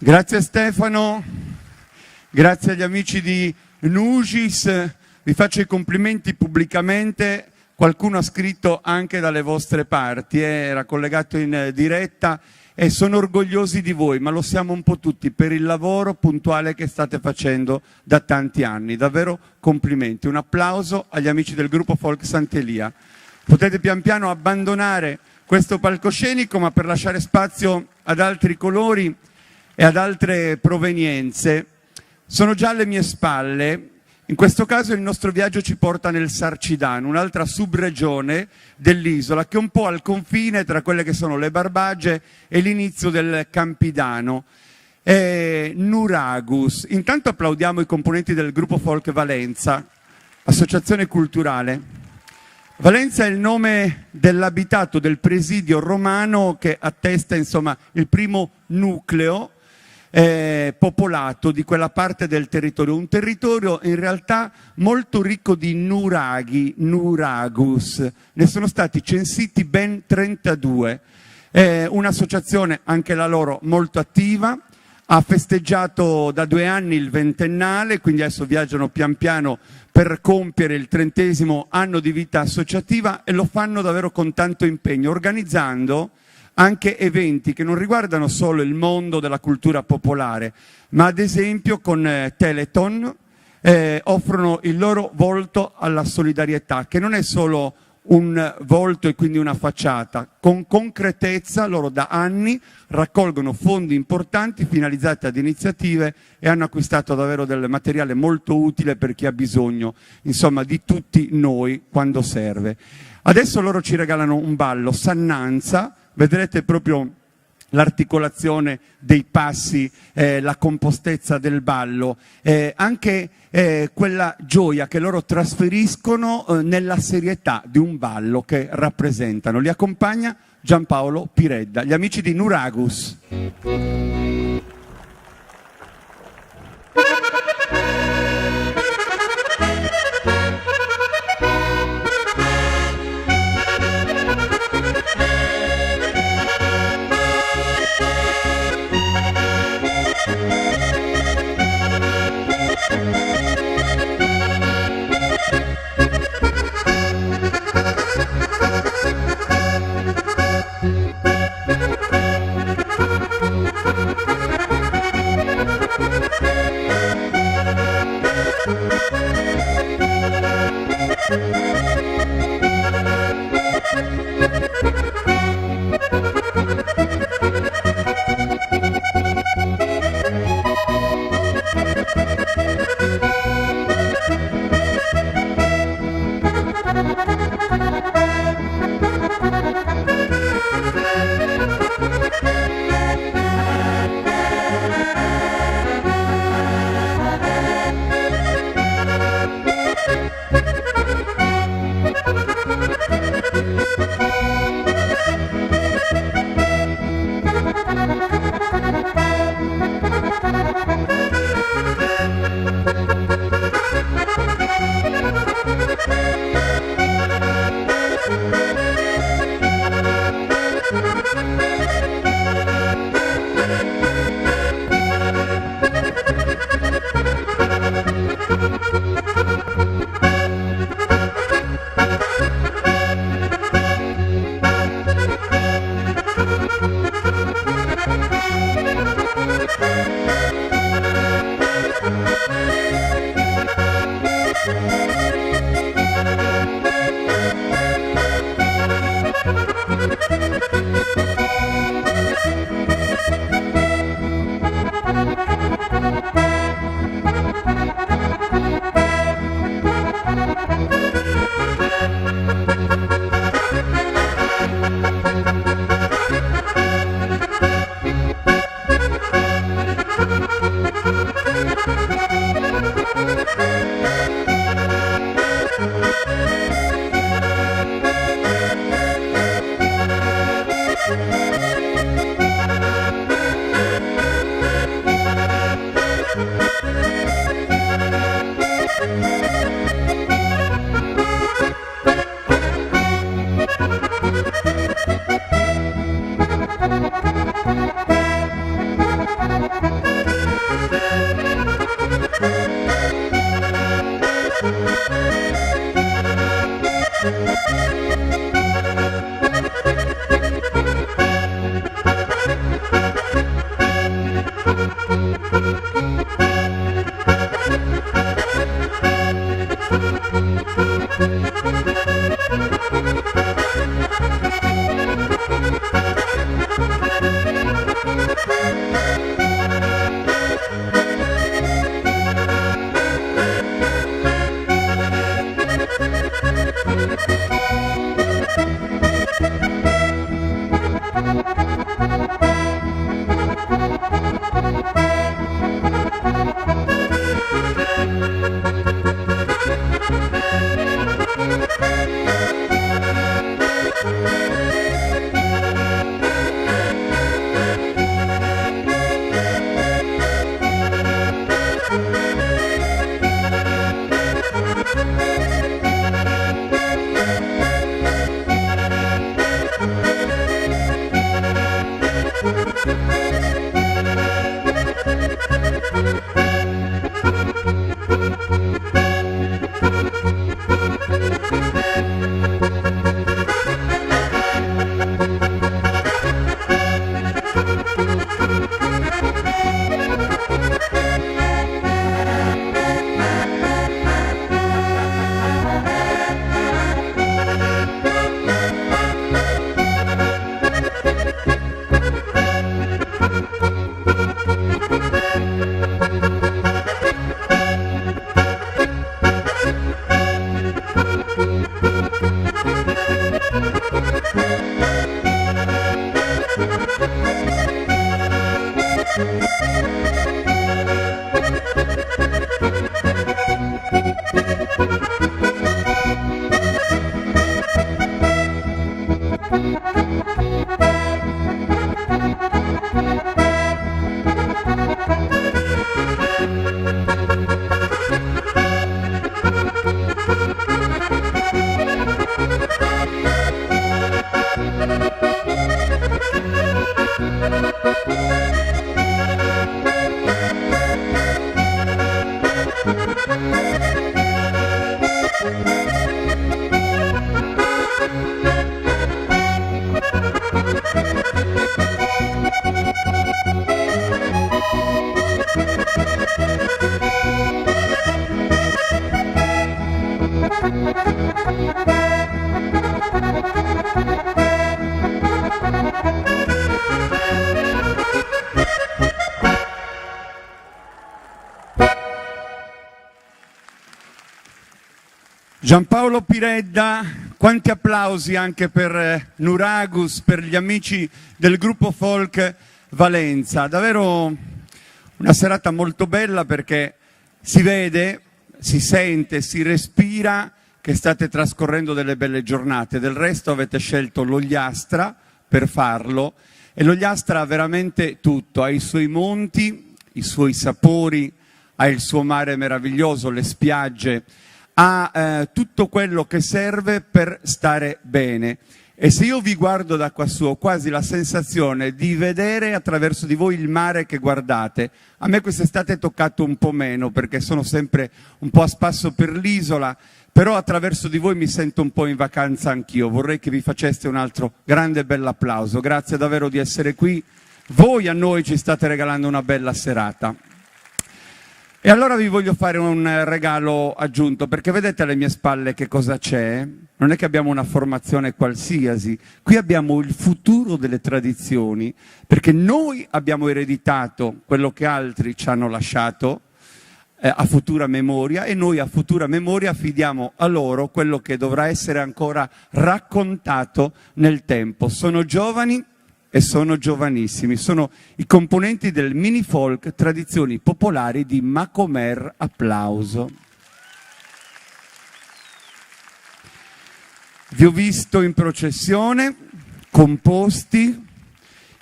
B: Grazie Stefano, grazie agli amici di Nugis, vi faccio i complimenti pubblicamente. Qualcuno ha scritto anche dalle vostre parti, era collegato in diretta e sono orgogliosi di voi, ma lo siamo un po' tutti per il lavoro puntuale che state facendo da tanti anni. Davvero complimenti. Un applauso agli amici del gruppo Folk Sant'Elia. Potete pian piano abbandonare questo palcoscenico, ma per lasciare spazio ad altri colori e ad altre provenienze. Sono già alle mie spalle. In questo caso il nostro viaggio ci porta nel Sarcidano, un'altra subregione dell'isola che è un po' al confine tra quelle che sono le Barbagie e l'inizio del Campidano. Nuragus. Intanto applaudiamo i componenti del gruppo Folk Valenza, associazione culturale. Valenza è il nome dell'abitato del presidio romano che attesta insomma il primo nucleo popolato di quella parte del territorio, un territorio in realtà molto ricco di nuraghi, nuragus, ne sono stati censiti ben 32, un'associazione anche la loro molto attiva, ha festeggiato da 2 anni il 20ennale, quindi adesso viaggiano pian piano per compiere il 30° anno di vita associativa e lo fanno davvero con tanto impegno, organizzando anche eventi che non riguardano solo il mondo della cultura popolare, ma ad esempio con Teleton offrono il loro volto alla solidarietà, che non è solo un volto e quindi una facciata. Con concretezza loro da anni raccolgono fondi importanti finalizzati ad iniziative e hanno acquistato davvero del materiale molto utile per chi ha bisogno, insomma, di tutti noi quando serve. Adesso loro ci regalano un ballo, Sannanza. Vedrete proprio l'articolazione dei passi, la compostezza del ballo, anche quella gioia che loro trasferiscono nella serietà di un ballo che rappresentano. Li accompagna Giampaolo Piredda, gli amici di Nuragus. Giampaolo Piredda, quanti applausi anche per Nuragus, per gli amici del gruppo folk Valenza. Davvero una serata molto bella perché si vede, si sente, si respira che state trascorrendo delle belle giornate. Del resto avete scelto l'Ogliastra per farlo e l'Ogliastra ha veramente tutto, ha i suoi monti, i suoi sapori, ha il suo mare meraviglioso, le spiagge, ha tutto quello che serve per stare bene. E se io vi guardo da quassù ho quasi la sensazione di vedere attraverso di voi il mare che guardate. A me quest'estate è toccato un po' meno perché sono sempre un po' a spasso per l'isola, però attraverso di voi mi sento un po' in vacanza anch'io. Vorrei che vi faceste un altro grande e bello applauso. Grazie davvero di essere qui. Voi a noi ci state regalando una bella serata. E allora vi voglio fare un regalo aggiunto, perché vedete alle mie spalle che cosa c'è? Non è che abbiamo una formazione qualsiasi, qui abbiamo il futuro delle tradizioni, perché noi abbiamo ereditato quello che altri ci hanno lasciato a futura memoria e noi a futura memoria affidiamo a loro quello che dovrà essere ancora raccontato nel tempo. Sono giovani e sono giovanissimi, sono i componenti del mini folk Tradizioni Popolari di Macomer. Applauso. Vi ho visto in processione, composti,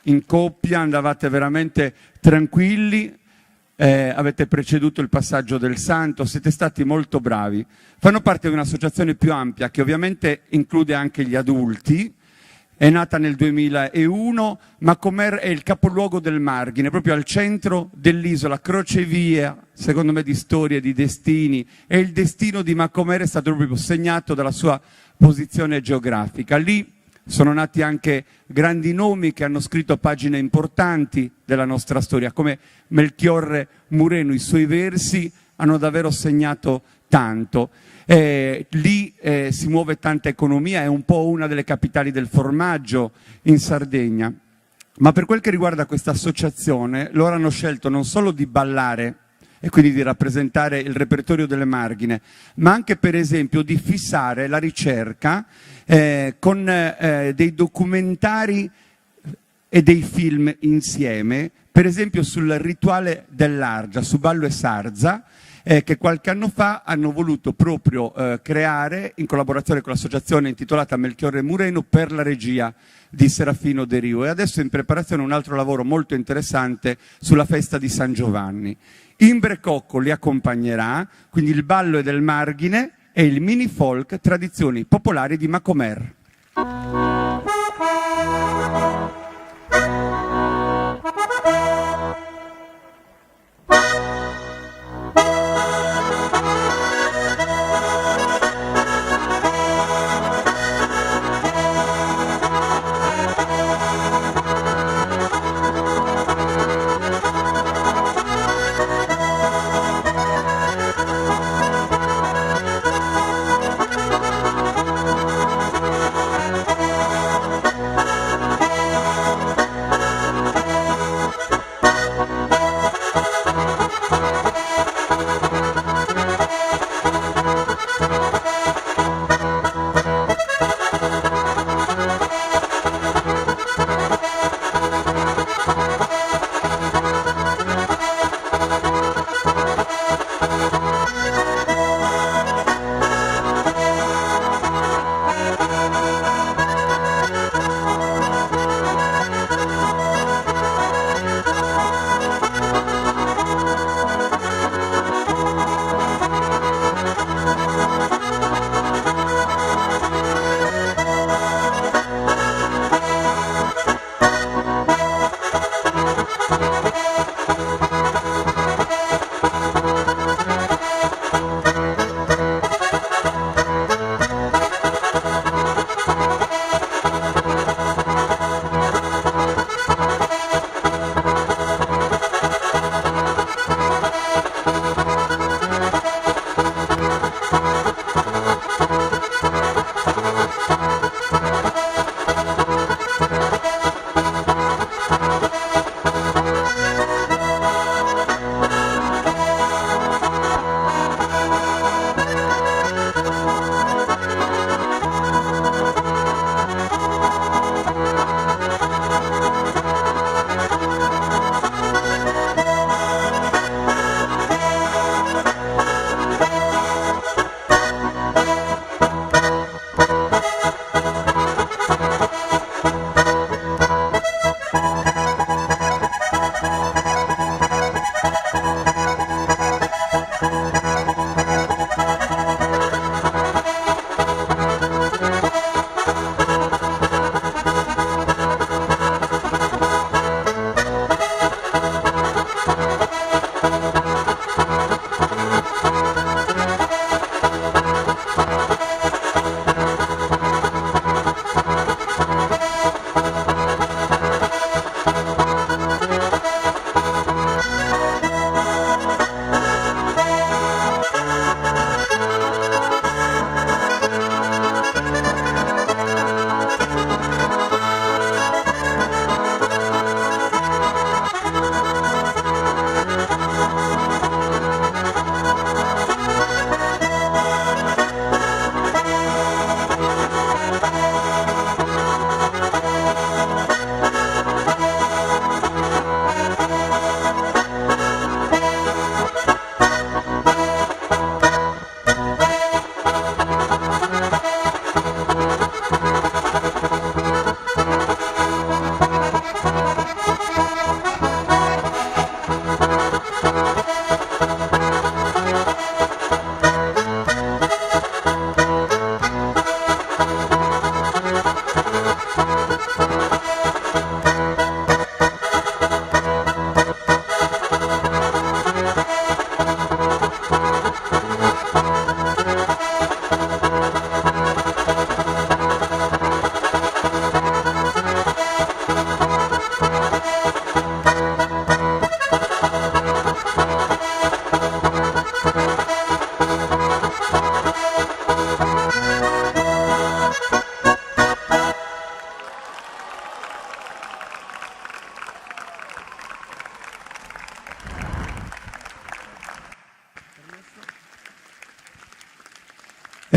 B: in coppia, andavate veramente tranquilli, avete preceduto il passaggio del santo, siete stati molto bravi. Fanno parte di un'associazione più ampia che ovviamente include anche gli adulti. È nata nel 2001, Macomer è il capoluogo del Marghine, proprio al centro dell'isola, crocevia, secondo me, di storie, di destini, e il destino di Macomer è stato proprio segnato dalla sua posizione geografica. Lì sono nati anche grandi nomi che hanno scritto pagine importanti della nostra storia, come Melchiorre Mureno. I suoi versi hanno davvero segnato tanto. Lì si muove tanta economia, è un po' una delle capitali del formaggio in Sardegna. Ma per quel che riguarda questa associazione, loro hanno scelto non solo di ballare e quindi di rappresentare il repertorio delle Marghine, ma anche per esempio di fissare la ricerca con dei documentari e dei film insieme, per esempio sul rituale dell'Argia, su Ballo e Sarza, che qualche anno fa hanno voluto proprio creare in collaborazione con l'associazione intitolata Melchiorre Mureno per la regia di Serafino De Rio. E adesso è in preparazione un altro lavoro molto interessante sulla festa di San Giovanni. Imbre Cocco li accompagnerà, quindi il ballo è del Marghine e il mini folk Tradizioni Popolari di Macomer.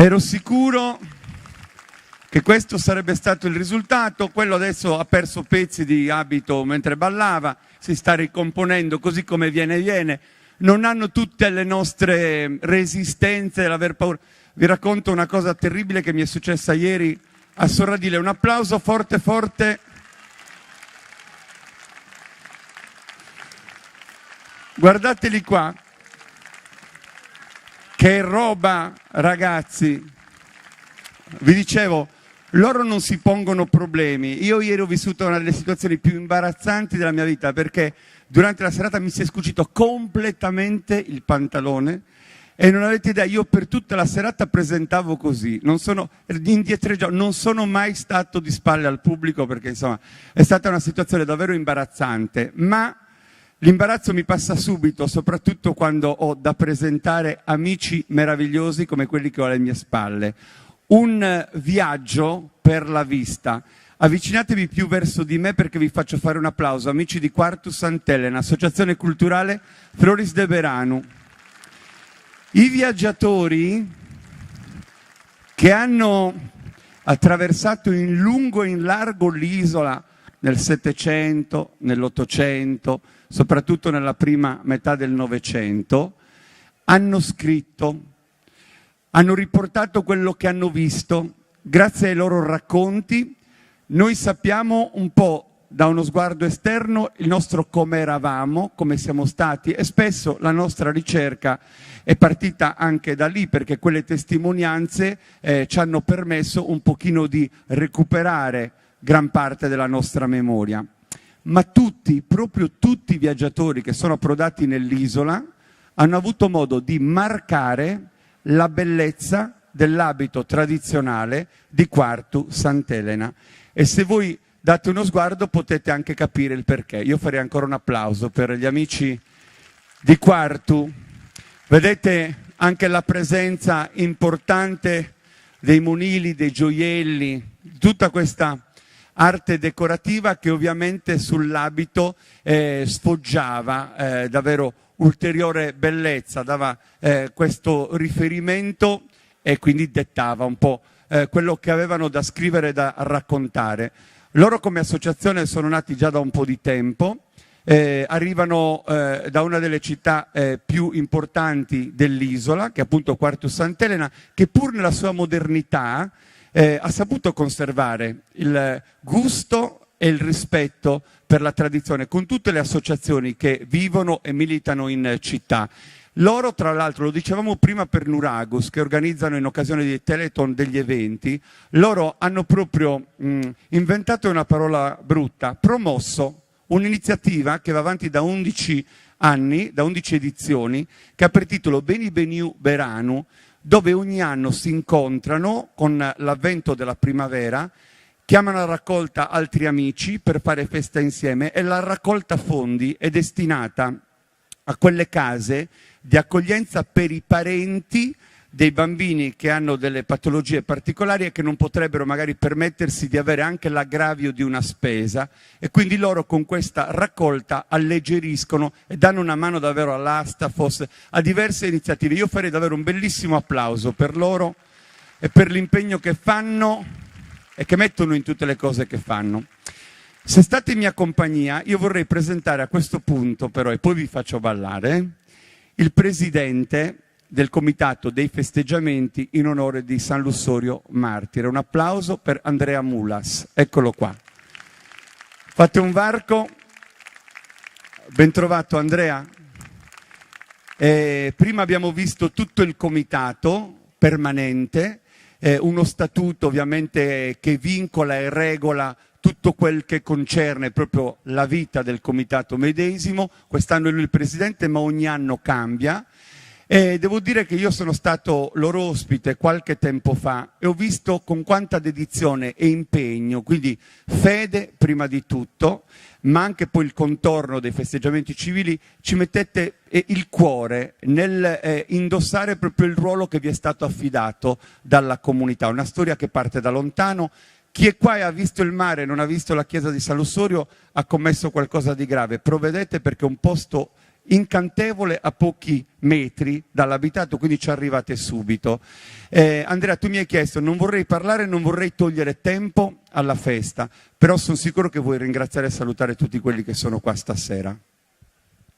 B: Ero sicuro che questo sarebbe stato il risultato. Quello adesso ha perso pezzi di abito mentre ballava, si sta ricomponendo così come viene. Non hanno tutte le nostre resistenze, l'aver paura. Vi racconto una cosa terribile che mi è successa ieri a Sorradile. Un applauso forte forte. Guardateli qua. Che roba, ragazzi. Vi dicevo, loro non si pongono problemi. Io ieri ho vissuto una delle situazioni più imbarazzanti della mia vita, perché durante la serata mi si è scucito completamente il pantalone e non avete idea, io per tutta la serata presentavo così, non sono mai stato di spalle al pubblico, perché insomma è stata una situazione davvero imbarazzante, ma l'imbarazzo mi passa subito, soprattutto quando ho da presentare amici meravigliosi come quelli che ho alle mie spalle. Un viaggio per la vista. Avvicinatevi più verso di me perché vi faccio fare un applauso. Amici di Quartu Sant'Elena, associazione culturale Floris de Veranu. I viaggiatori che hanno attraversato in lungo e in largo l'isola nel Settecento, nell'Ottocento, soprattutto nella prima metà del Novecento, hanno scritto, hanno riportato quello che hanno visto. Grazie ai loro racconti noi sappiamo un po' da uno sguardo esterno il nostro come eravamo, come siamo stati, e spesso la nostra ricerca è partita anche da lì, perché quelle testimonianze ci hanno permesso un pochino di recuperare gran parte della nostra memoria. Ma tutti, proprio tutti i viaggiatori che sono approdati nell'isola hanno avuto modo di marcare la bellezza dell'abito tradizionale di Quartu Sant'Elena. E se voi date uno sguardo potete anche capire il perché. Io farei ancora un applauso per gli amici di Quartu. Vedete anche la presenza importante dei monili, dei gioielli, tutta questa arte decorativa che ovviamente sull'abito sfoggiava davvero ulteriore bellezza, dava questo riferimento e quindi dettava un po' quello che avevano da scrivere e da raccontare. Loro come associazione sono nati già da un po' di tempo, arrivano da una delle città più importanti dell'isola, che è appunto Quartu Sant'Elena, che pur nella sua modernità ha saputo conservare il gusto e il rispetto per la tradizione, con tutte le associazioni che vivono e militano in città. Loro, tra l'altro, lo dicevamo prima per Nuragus, che organizzano in occasione di Teleton degli eventi, loro hanno proprio inventato una parola brutta, promosso un'iniziativa che va avanti da 11 anni, da 11 edizioni, che ha per titolo Beni Beniu Beranu, dove ogni anno si incontrano con l'avvento della primavera, chiamano a raccolta altri amici per fare festa insieme, e la raccolta fondi è destinata a quelle case di accoglienza per i parenti dei bambini che hanno delle patologie particolari e che non potrebbero magari permettersi di avere anche l'aggravio di una spesa, e quindi loro con questa raccolta alleggeriscono e danno una mano davvero all'Astafos, a diverse iniziative. Io farei davvero un bellissimo applauso per loro e per l'impegno che fanno e che mettono in tutte le cose che fanno. Se state in mia compagnia, io vorrei presentare a questo punto però, e poi vi faccio ballare, il presidente del comitato dei festeggiamenti in onore di San Lussorio Martire. Un applauso per Andrea Mulas, eccolo qua. Fate un varco, ben trovato Andrea. Prima abbiamo visto tutto il comitato permanente, uno statuto ovviamente che vincola e regola tutto quel che concerne proprio la vita del comitato medesimo. Quest'anno è lui il presidente, ma ogni anno cambia. E devo dire che io sono stato loro ospite qualche tempo fa e ho visto con quanta dedizione e impegno, quindi fede prima di tutto, ma anche poi il contorno dei festeggiamenti civili, ci mettete il cuore nel indossare proprio il ruolo che vi è stato affidato dalla comunità. Una storia che parte da lontano. Chi è qua e ha visto il mare e non ha visto la chiesa di San Lussorio ha commesso qualcosa di grave. Provvedete, perché è un posto incantevole a pochi metri dall'abitato, quindi ci arrivate subito. Andrea, tu mi hai chiesto, non vorrei parlare, non vorrei togliere tempo alla festa, però sono sicuro che vuoi ringraziare e salutare tutti quelli che sono qua stasera.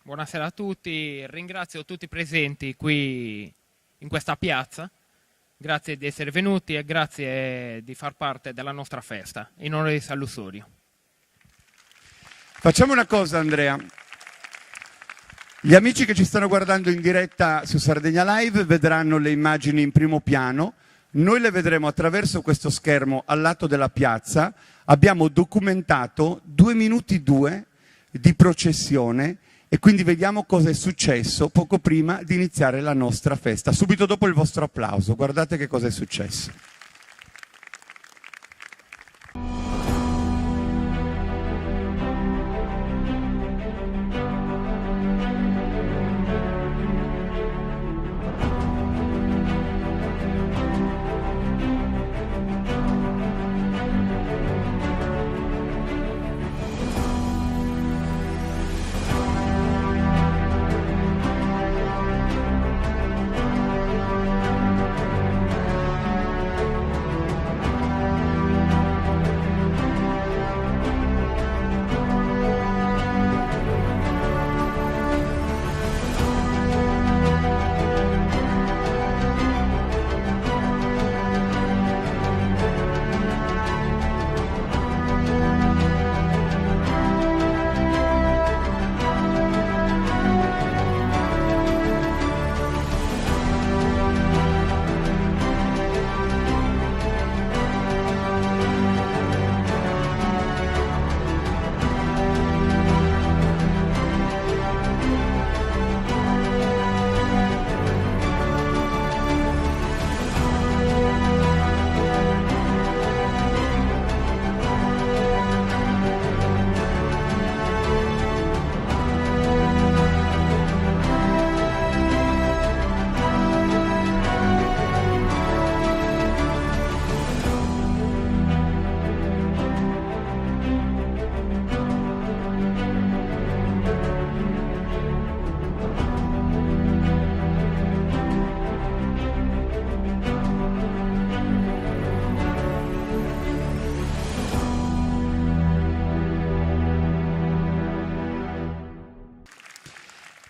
F: Buonasera a tutti, ringrazio tutti i presenti qui in questa piazza, grazie di essere venuti e grazie di far parte della nostra festa, in onore di San Lussorio.
B: Facciamo una cosa, Andrea. Gli amici che ci stanno guardando in diretta su Sardegna Live vedranno le immagini in primo piano, noi le vedremo attraverso questo schermo al lato della piazza. Abbiamo documentato 2 minuti 2 di processione e quindi vediamo cosa è successo poco prima di iniziare la nostra festa, subito dopo il vostro applauso. Guardate che cosa è successo.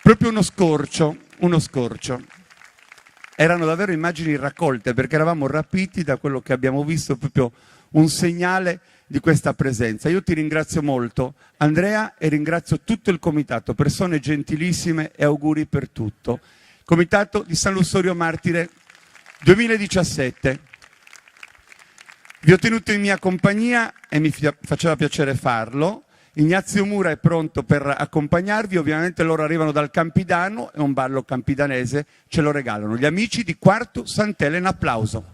B: Proprio uno scorcio. Erano davvero immagini raccolte perché eravamo rapiti da quello che abbiamo visto, proprio un segnale di questa presenza. Io ti ringrazio molto, Andrea, e ringrazio tutto il comitato, persone gentilissime e auguri per tutto. Comitato di San Lussorio Martire 2017. Vi ho tenuto in mia compagnia e mi faceva piacere farlo. Ignazio Mura è pronto per accompagnarvi, ovviamente loro arrivano dal Campidano e un ballo campidanese ce lo regalano. Gli amici di Quartu Sant'Elena, applauso.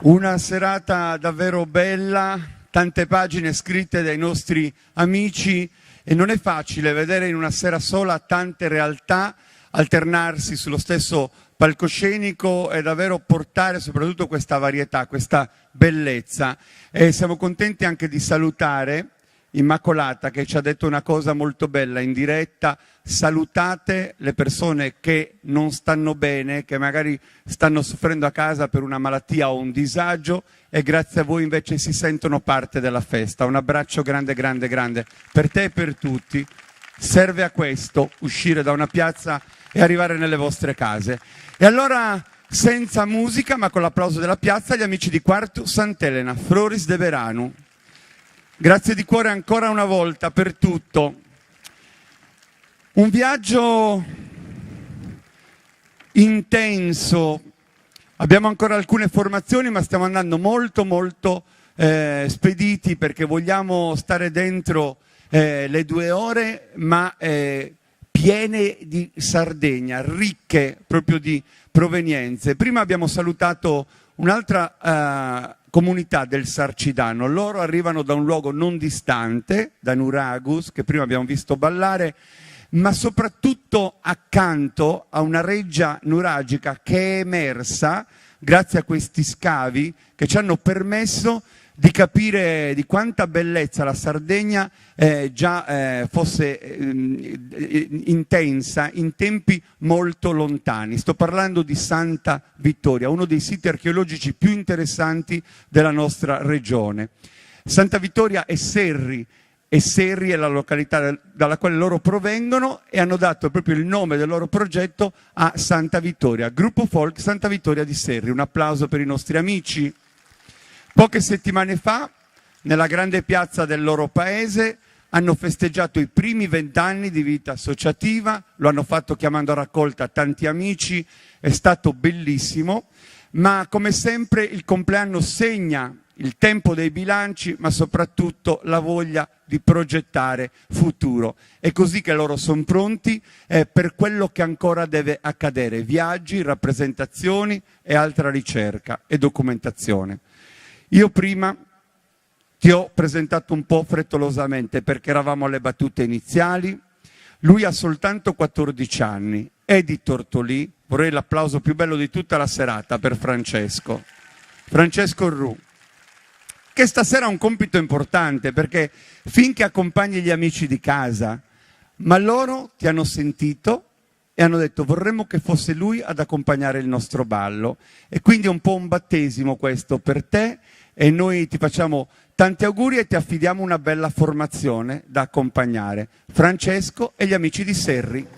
B: Una serata davvero bella, tante pagine scritte dai nostri amici e non è facile vedere in una sera sola tante realtà alternarsi sullo stesso palcoscenico e davvero portare soprattutto questa varietà, questa bellezza. E siamo contenti anche di salutare Immacolata, che ci ha detto una cosa molto bella in diretta: salutate le persone che non stanno bene, che magari stanno soffrendo a casa per una malattia o un disagio, e grazie a voi invece si sentono parte della festa. Un abbraccio grande, grande, grande per te e per tutti. Serve a questo, uscire da una piazza e arrivare nelle vostre case. E allora, senza musica, ma con l'applauso della piazza, gli amici di Quartu Sant'Elena, Floris de Veranu. Grazie di cuore ancora una volta per tutto. Un viaggio intenso. Abbiamo ancora alcune formazioni, ma stiamo andando molto molto spediti, perché vogliamo stare dentro le 2 ore, ma piene di Sardegna, ricche proprio di provenienze. Prima abbiamo salutato un'altra comunità del Sarcidano. Loro arrivano da un luogo non distante, da Nuragus, che prima abbiamo visto ballare, ma soprattutto accanto a una reggia nuragica che è emersa grazie a questi scavi che ci hanno permesso di capire di quanta bellezza la Sardegna già fosse intensa in tempi molto lontani. Sto parlando di Santa Vittoria, uno dei siti archeologici più interessanti della nostra regione. Santa Vittoria e Serri è la località dalla quale loro provengono, e hanno dato proprio il nome del loro progetto a Santa Vittoria, Gruppo Folk Santa Vittoria di Serri. Un applauso per i nostri amici. Poche settimane fa, nella grande piazza del loro paese, hanno festeggiato i primi 20 anni di vita associativa, lo hanno fatto chiamando a raccolta tanti amici, è stato bellissimo, ma come sempre il compleanno segna il tempo dei bilanci, ma soprattutto la voglia di progettare futuro. È così che loro sono pronti per quello che ancora deve accadere: viaggi, rappresentazioni e altra ricerca e documentazione. Io prima ti ho presentato un po' frettolosamente perché eravamo alle battute iniziali. Lui ha soltanto 14 anni, è di Tortolì. Vorrei l'applauso più bello di tutta la serata per Francesco Ru, che stasera ha un compito importante, perché finché accompagni gli amici di casa, ma loro ti hanno sentito e hanno detto: vorremmo che fosse lui ad accompagnare il nostro ballo. E quindi è un po' un battesimo questo per te, e noi ti facciamo tanti auguri e ti affidiamo una bella formazione da accompagnare. Francesco e gli amici di Serri.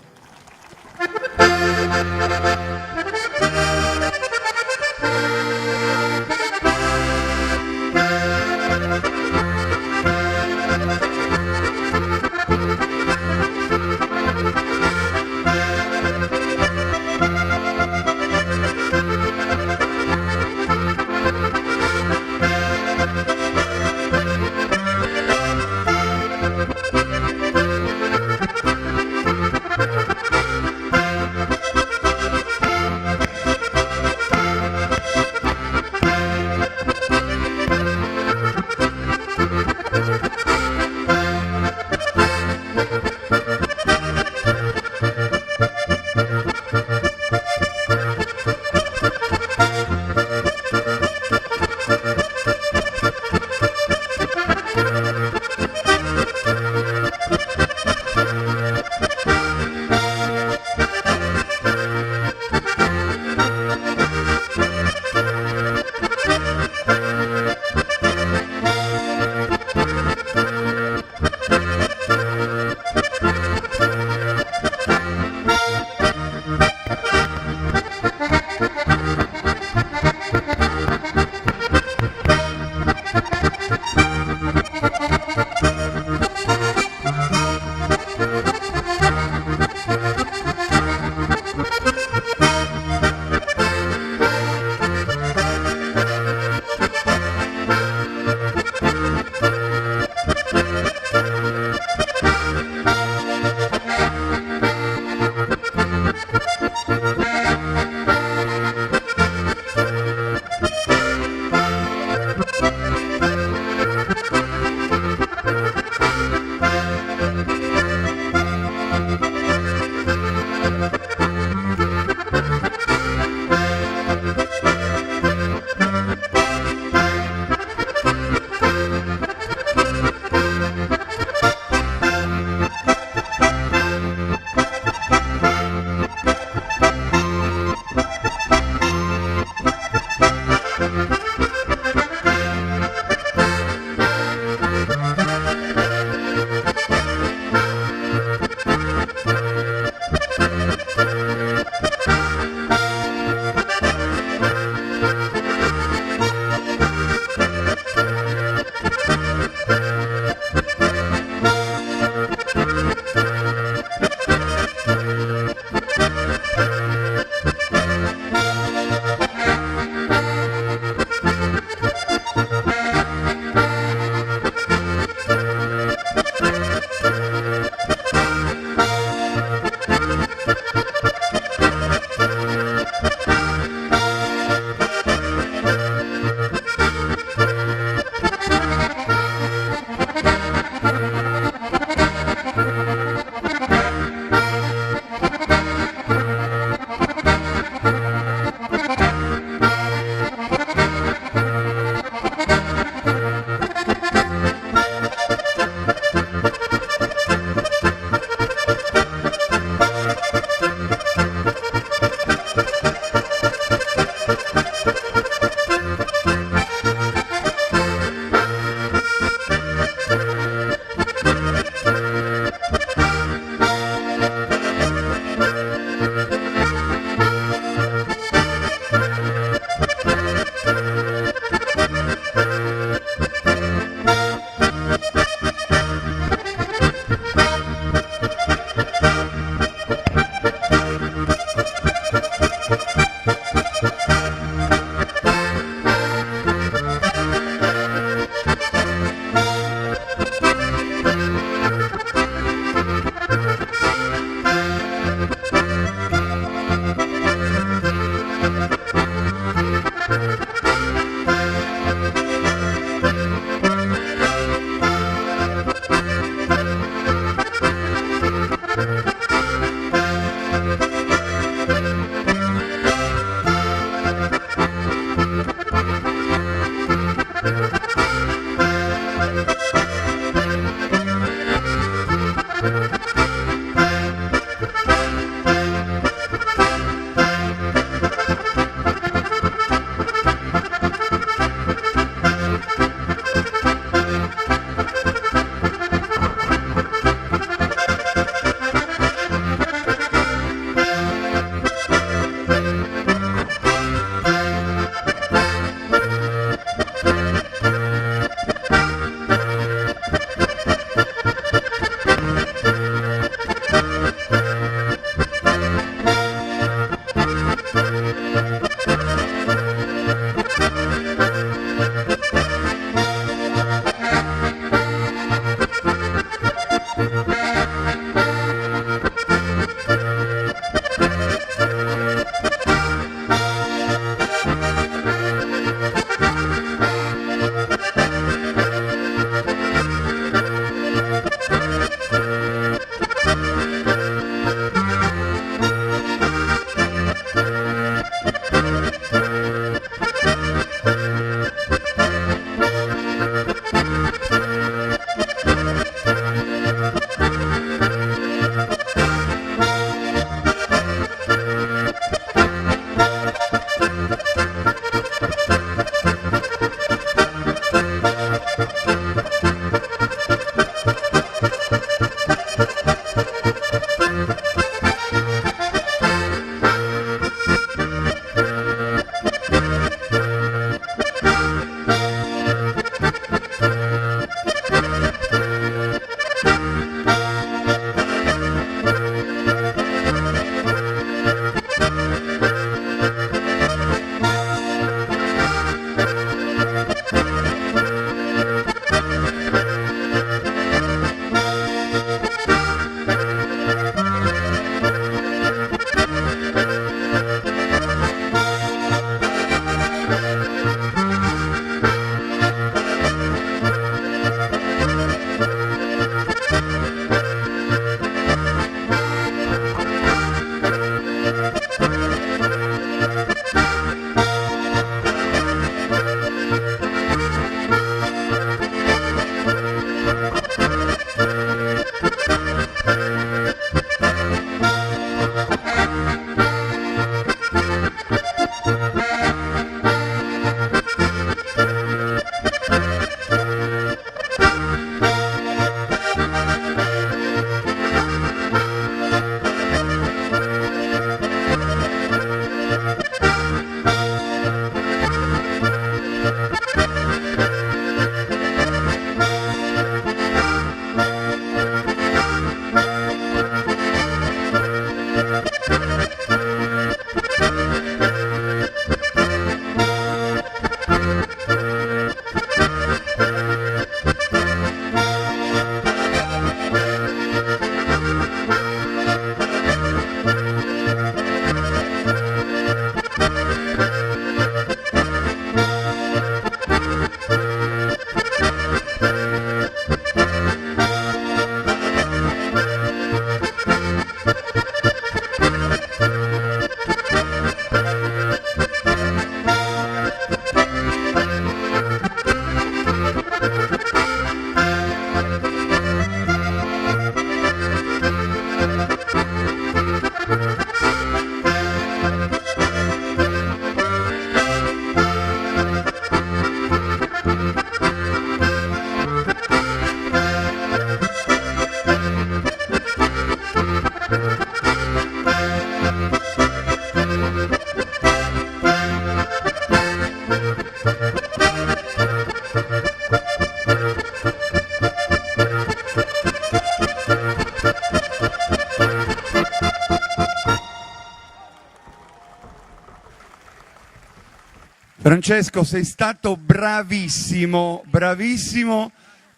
B: Francesco, sei stato bravissimo, bravissimo,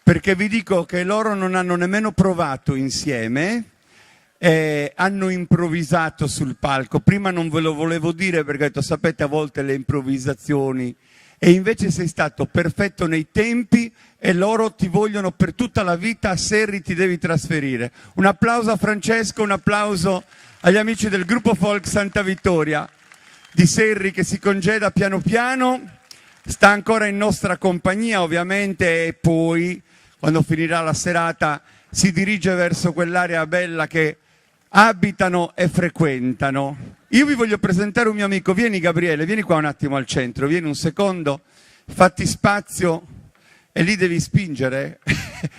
B: perché vi dico che loro non hanno nemmeno provato insieme, hanno improvvisato sul palco. Prima non ve lo volevo dire perché ho detto, sapete, a volte le improvvisazioni, e invece sei stato perfetto nei tempi e loro ti vogliono per tutta la vita. A Serri ti devi trasferire. Un applauso a Francesco, un applauso agli amici del gruppo folk Santa Vittoria di Serri, che si congeda piano piano, sta ancora in nostra compagnia ovviamente, e poi quando finirà la serata si dirige verso quell'area bella che abitano e frequentano. Io vi voglio presentare un mio amico. Vieni Gabriele, vieni qua un attimo al centro, vieni un secondo, fatti spazio, e lì devi spingere,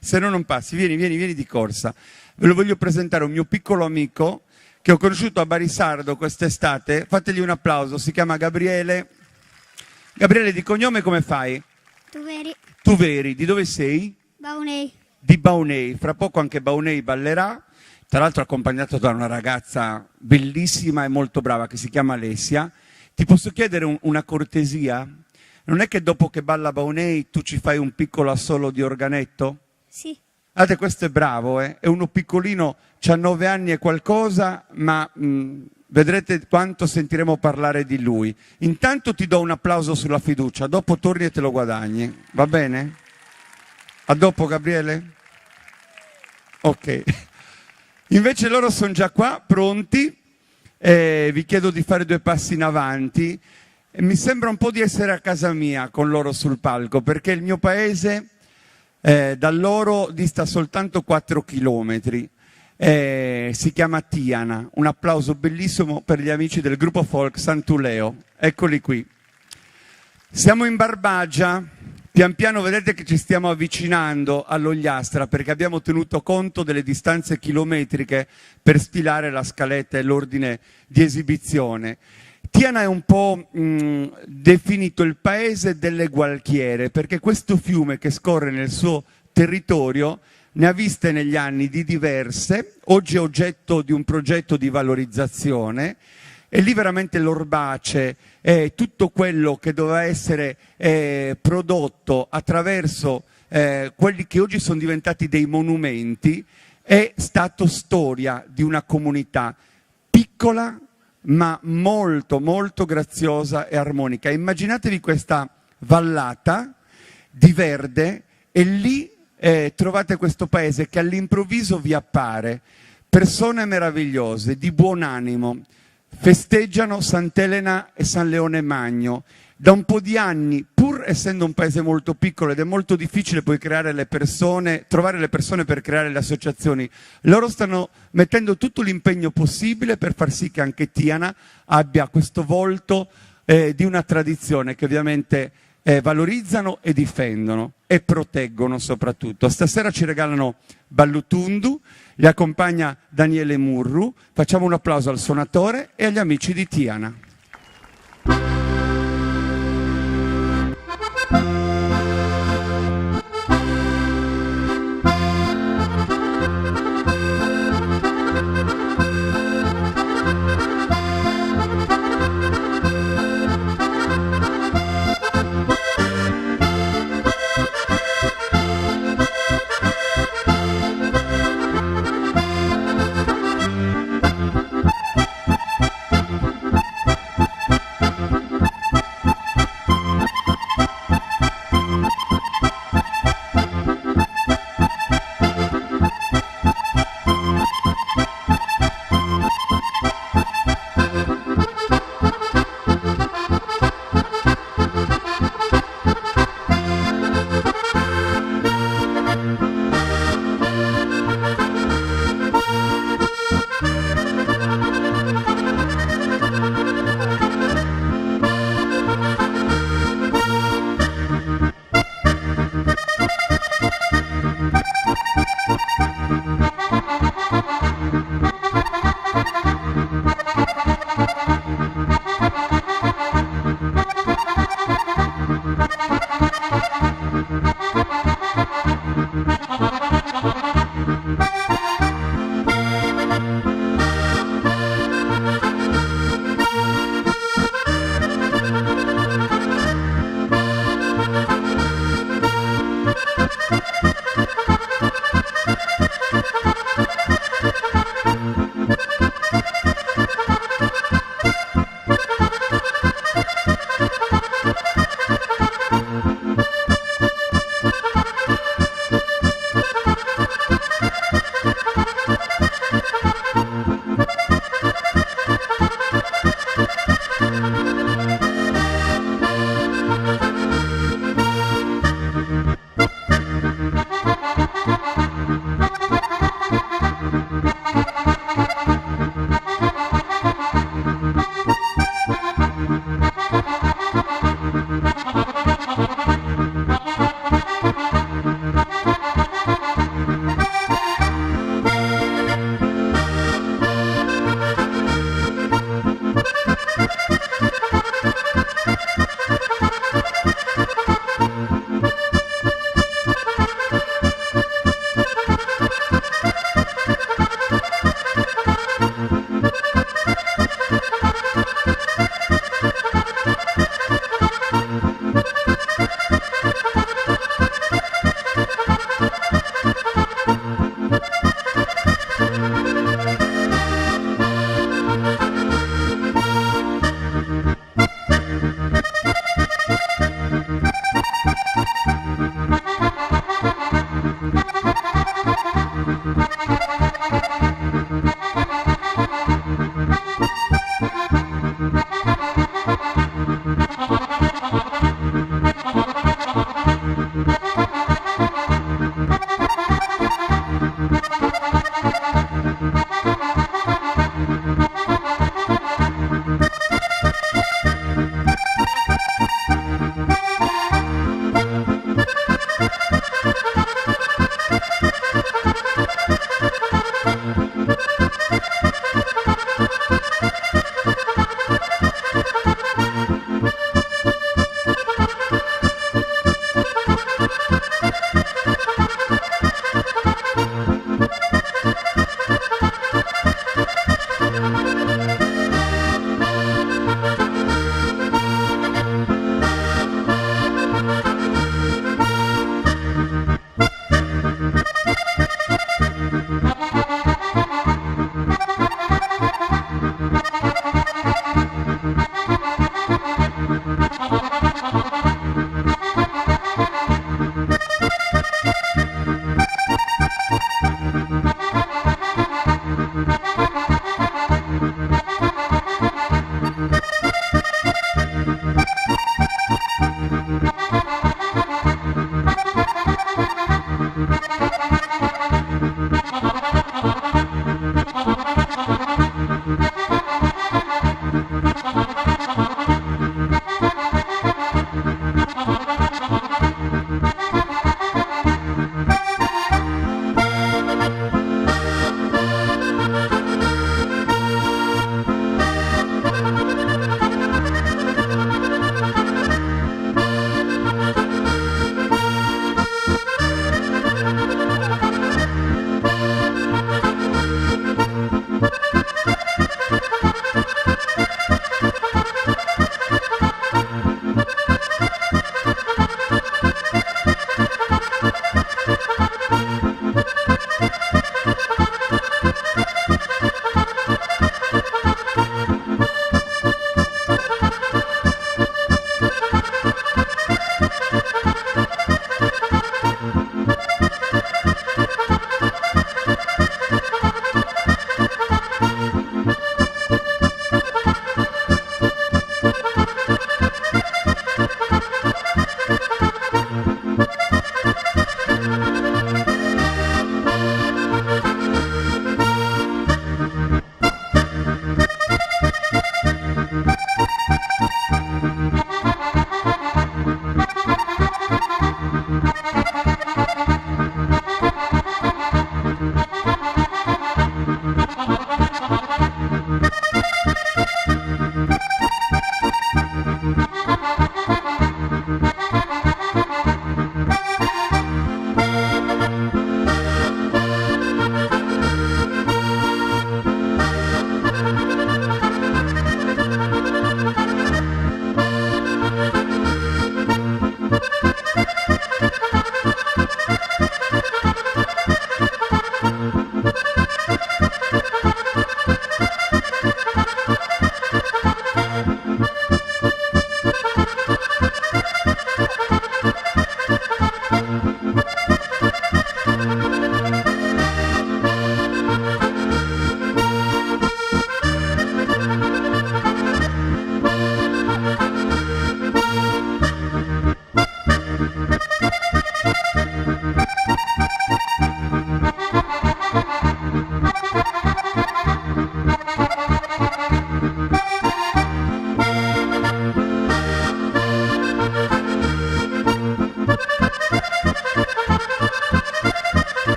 B: se no non passi. Vieni di corsa. Ve lo voglio presentare, un mio piccolo amico che ho conosciuto a Barisardo quest'estate. Fategli un applauso, si chiama Gabriele. Gabriele, di cognome come fai?
G: Tuveri.
B: Tuveri, di dove sei?
G: Baunei.
B: Di Baunei, fra poco anche Baunei ballerà, tra l'altro accompagnato da una ragazza bellissima e molto brava che si chiama Alessia. Ti posso chiedere una cortesia? Non è che dopo che balla Baunei tu ci fai un piccolo assolo di organetto?
G: Sì.
B: Guardate, questo è bravo, è uno piccolino, c'ha 9 anni e qualcosa, ma vedrete quanto sentiremo parlare di lui. Intanto ti do un applauso sulla fiducia, dopo torni e te lo guadagni, va bene? A dopo Gabriele? Ok. Invece loro sono già qua, pronti, vi chiedo di fare 2 passi in avanti. Mi sembra un po' di essere a casa mia con loro sul palco, perché il mio paese da loro dista soltanto 4 chilometri. Si chiama Tiana. Un applauso bellissimo per gli amici del gruppo folk Sant'Uleo. Eccoli qui. Siamo in Barbagia. Pian piano vedete che ci stiamo avvicinando all'Ogliastra, perché abbiamo tenuto conto delle distanze chilometriche per stilare la scaletta e l'ordine di esibizione. Tiana è un po' definito il paese delle gualchiere, perché questo fiume che scorre nel suo territorio ne ha viste negli anni di diverse. Oggi è oggetto di un progetto di valorizzazione, e lì veramente l'orbace e tutto quello che doveva essere prodotto attraverso quelli che oggi sono diventati dei monumenti è stato storia di una comunità piccola ma molto molto graziosa e armonica. Immaginatevi questa vallata di verde e lì trovate questo paese che all'improvviso vi appare. Persone meravigliose, di buon animo, festeggiano Sant'Elena e San Leone Magno. Da un po' di anni, pur essendo un paese molto piccolo ed è molto difficile poi creare le persone, trovare le persone per creare le associazioni, loro stanno mettendo tutto l'impegno possibile per far sì che anche Tiana abbia questo volto di una tradizione che ovviamente valorizzano e difendono e proteggono soprattutto. Stasera ci regalano Ballutundu, li accompagna Daniele Murru. Facciamo un applauso al suonatore e agli amici di Tiana.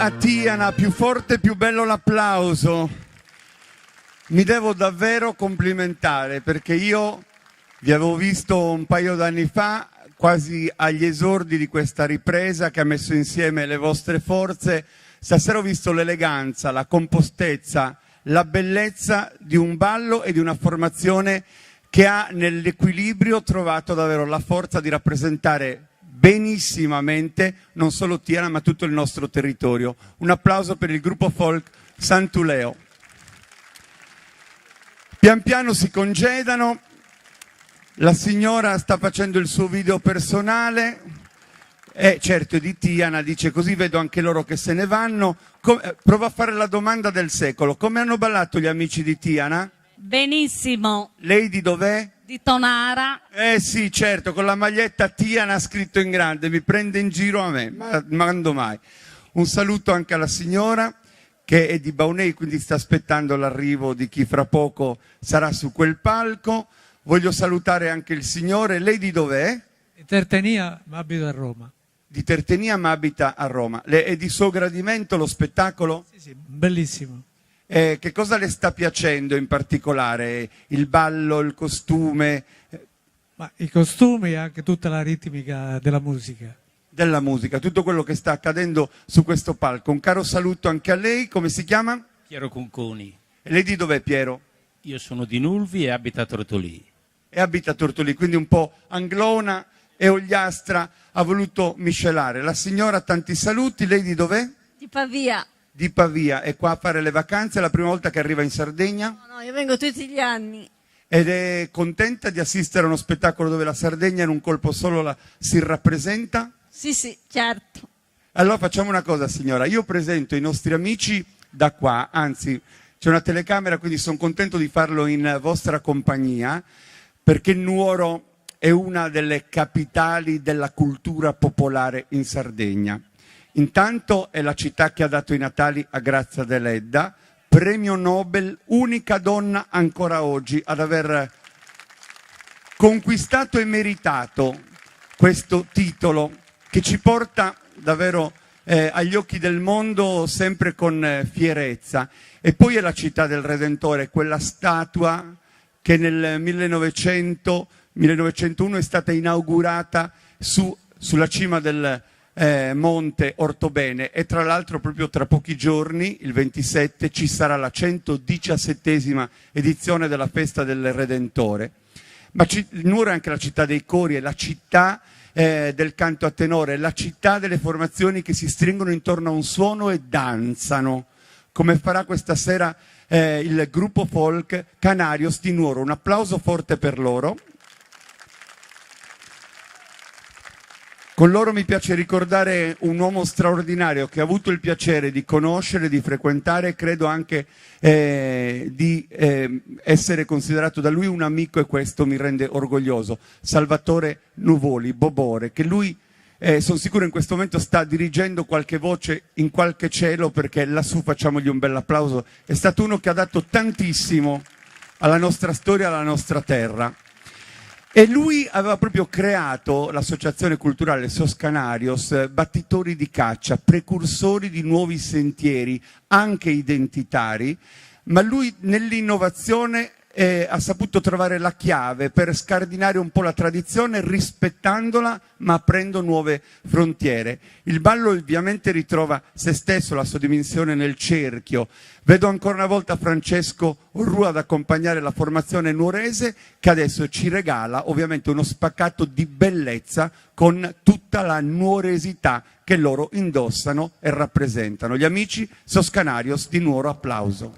B: Tiana, Tiana, più forte, più bello l'applauso. Mi devo davvero complimentare perché io vi avevo visto un paio d'anni fa, quasi agli esordi di questa ripresa che ha messo insieme le vostre forze. Stasera ho visto l'eleganza, la compostezza, la bellezza di un ballo e di una formazione che ha nell'equilibrio trovato davvero la forza di rappresentare benissimamente non solo Tiana ma tutto il nostro territorio. Un applauso per il gruppo folk Sant'Uleo. Pian piano si congedano, la signora sta facendo il suo video personale, certo è di Tiana, dice così vedo anche loro che se ne vanno. Prova a fare la domanda del secolo, come hanno ballato gli amici di Tiana?
G: Benissimo.
B: Lei di dov'è?
G: Di Tonara.
B: Sì, certo, con la maglietta Tiana scritto in grande, mi prende in giro a me, ma quando mai. Un saluto anche alla signora che è di Baunei, quindi sta aspettando l'arrivo di chi fra poco sarà su quel palco. Voglio salutare anche il signore, lei di dov'è?
H: Di Tertenia, ma abito a Roma.
B: Di Tertenia, ma abita a Roma. È di suo gradimento lo spettacolo?
H: Sì, bellissimo.
B: Che cosa le sta piacendo in particolare? Il ballo, il costume?
H: Ma i costumi e anche tutta la ritmica della musica.
B: Della musica, tutto quello che sta accadendo su questo palco. Un caro saluto anche a lei, come si chiama?
I: Piero Conconi.
B: E lei di dov'è, Piero?
I: Io sono di Nulvi e abito a Tortolì.
B: E abita a Tortolì, quindi un po' anglona e ogliastra, ha voluto miscelare. La signora, tanti saluti, lei di dov'è?
G: Di Pavia.
B: Di Pavia, è qua a fare le vacanze, è la prima volta che arriva in Sardegna?
G: No, io vengo tutti gli anni.
B: Ed è contenta di assistere a uno spettacolo dove la Sardegna in un colpo solo si rappresenta?
G: Sì, certo.
B: Allora facciamo una cosa, signora, io presento i nostri amici da qua, anzi c'è una telecamera, quindi sono contento di farlo in vostra compagnia, perché Nuoro è una delle capitali della cultura popolare in Sardegna. Intanto è la città che ha dato i Natali a Grazia Deledda, premio Nobel, unica donna ancora oggi ad aver conquistato e meritato questo titolo che ci porta davvero agli occhi del mondo sempre con fierezza. E poi è la città del Redentore, quella statua che nel 1901 è stata inaugurata sulla cima del Monte Ortobene, e tra l'altro proprio tra pochi giorni, il 27, ci sarà la 117esima edizione della festa del Redentore. Ma Nuoro è anche la città dei cori, è la città del canto a tenore, è la città delle formazioni che si stringono intorno a un suono e danzano, come farà questa sera il gruppo folk Canarios di Nuoro. Un applauso forte per loro. Con loro mi piace ricordare un uomo straordinario che ho avuto il piacere di conoscere, di frequentare, e credo anche di essere considerato da lui un amico, e questo mi rende orgoglioso. Salvatore Nuvoli, Bobore, che lui, sono sicuro in questo momento sta dirigendo qualche voce in qualche cielo, perché lassù facciamogli un bel applauso. È stato uno che ha dato tantissimo alla nostra storia, alla nostra terra. E lui aveva proprio creato l'associazione culturale Sos Canarios, battitori di caccia, precursori di nuovi sentieri, anche identitari, ma lui nell'innovazione ha saputo trovare la chiave per scardinare un po' la tradizione, rispettandola ma aprendo nuove frontiere. Il ballo ovviamente ritrova se stesso, la sua dimensione nel cerchio. Vedo ancora una volta Francesco Orrua ad accompagnare la formazione nuorese, che adesso ci regala ovviamente uno spaccato di bellezza con tutta la nuoresità che loro indossano e rappresentano. Gli amici Sos Canarios di Nuoro, applauso.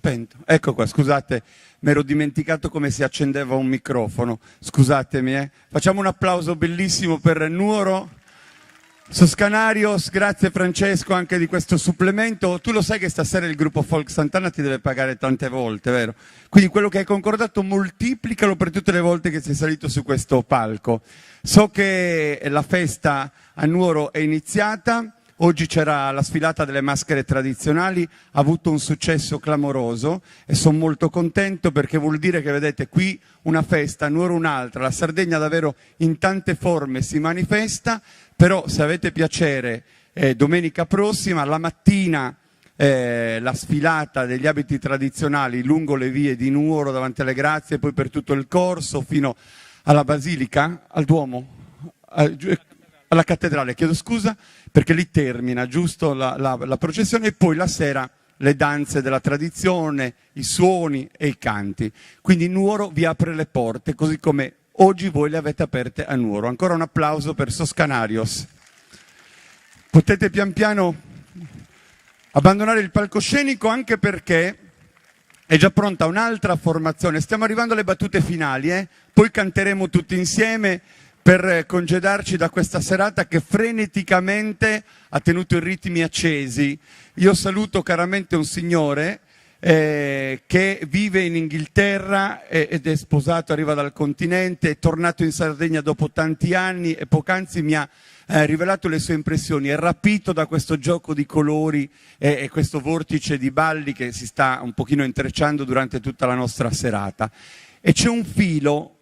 B: spento. Ecco qua, scusate, mi ero dimenticato come si accendeva un microfono. Scusatemi, Facciamo un applauso bellissimo per Nuoro Soscanarios. Grazie Francesco anche di questo supplemento. Tu lo sai che stasera il gruppo Folk Sant'Anna ti deve pagare tante volte, vero? Quindi quello che hai concordato moltiplicalo per tutte le volte che sei salito su questo palco. So che la festa a Nuoro è iniziata. Oggi c'era la sfilata delle maschere tradizionali, ha avuto un successo clamoroso e sono molto contento perché vuol dire che vedete qui una festa, Nuoro un'altra, la Sardegna davvero in tante forme si manifesta, però se avete piacere domenica prossima, la mattina la sfilata degli abiti tradizionali lungo le vie di Nuoro davanti alle Grazie, poi per tutto il corso fino alla Basilica, al Duomo, alla cattedrale, chiedo scusa, perché lì termina giusto la processione e poi la sera le danze della tradizione, i suoni e i canti. Quindi Nuoro vi apre le porte, così come oggi voi le avete aperte a Nuoro. Ancora un applauso per Soscanarios. Potete pian piano abbandonare il palcoscenico anche perché è già pronta un'altra formazione. Stiamo arrivando alle battute finali, poi canteremo tutti insieme per congedarci da questa serata che freneticamente ha tenuto i ritmi accesi. Io saluto caramente un signore che vive in Inghilterra ed è sposato, arriva dal continente, è tornato in Sardegna dopo tanti anni e poc'anzi mi ha rivelato le sue impressioni, è rapito da questo gioco di colori e questo vortice di balli che si sta un pochino intrecciando durante tutta la nostra serata. E c'è un filo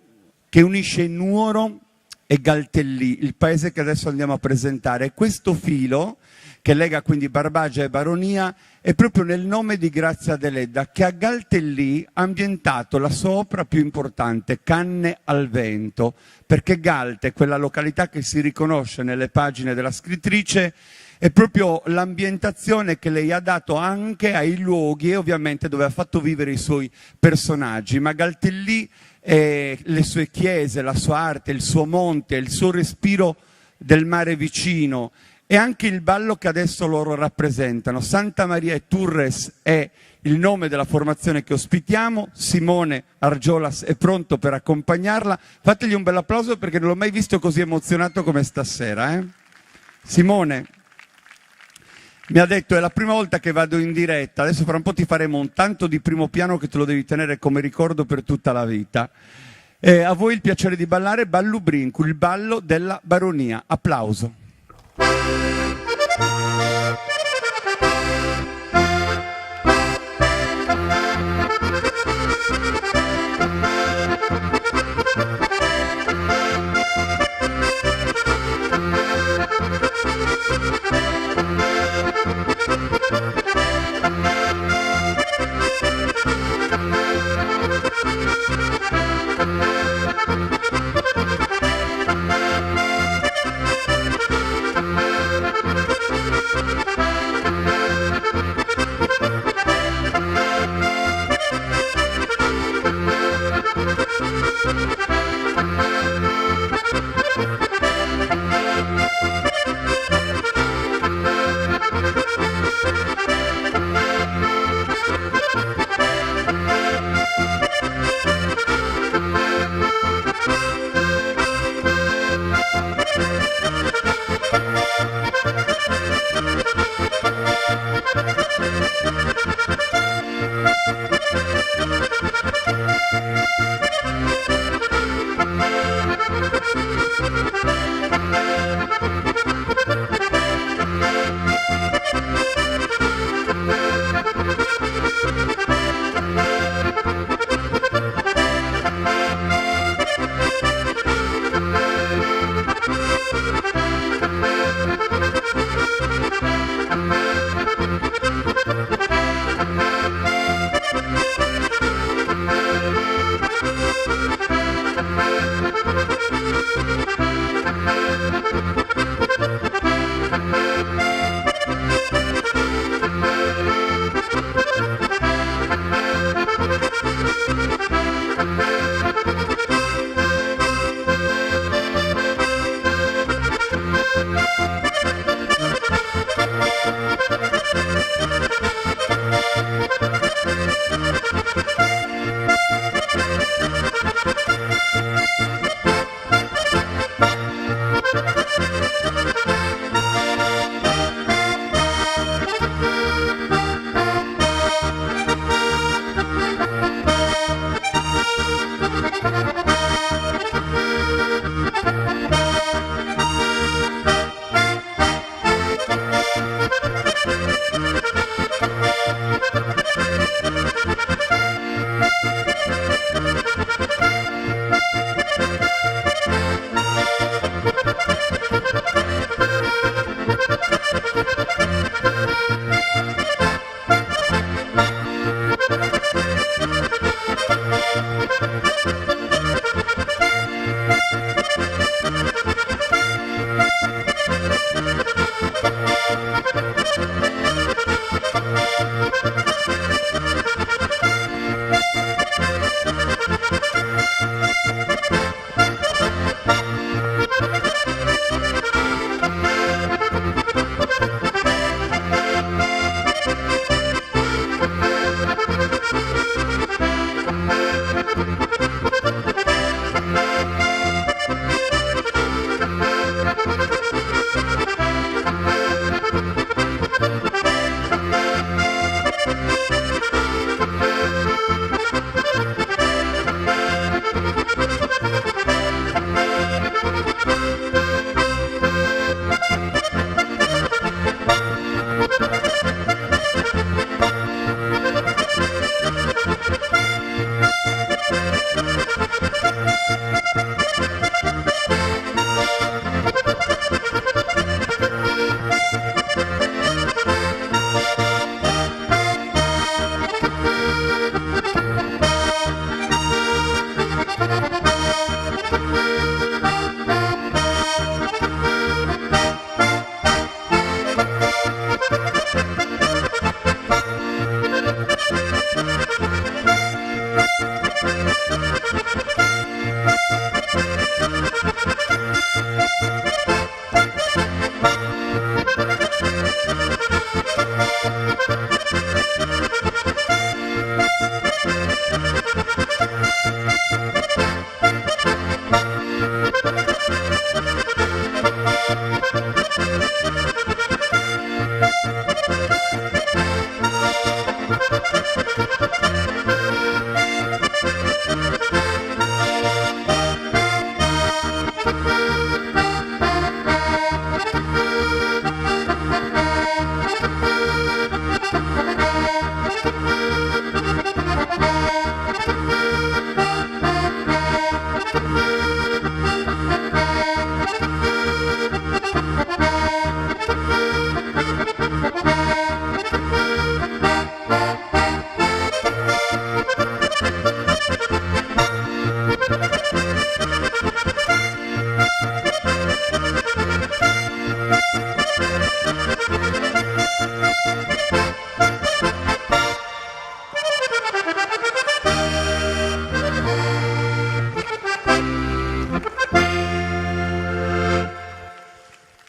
B: che unisce Nuoro e Galtellì, il paese che adesso andiamo a presentare. Questo filo, che lega quindi Barbagia e Baronia, è proprio nel nome di Grazia Deledda, che a Galtellì ha ambientato la sua opera più importante, Canne al vento, perché Galte, quella località che si riconosce nelle pagine della scrittrice, è proprio l'ambientazione che lei ha dato anche ai luoghi e ovviamente dove ha fatto vivere i suoi personaggi. Ma Galtellì, le sue chiese, la sua arte, il suo monte, il suo respiro del mare vicino e anche il ballo che adesso loro rappresentano. Santa Maria e Turres è il nome della formazione che ospitiamo. Simone Argiolas è pronto per accompagnarla. Fategli un bel applauso perché non l'ho mai visto così emozionato come stasera. Simone mi ha detto: è la prima volta che vado in diretta, adesso fra un po' ti faremo un tanto di primo piano che te lo devi tenere come ricordo per tutta la vita. A voi il piacere di ballare Ballu Brincu, il ballo della Baronia. Applauso.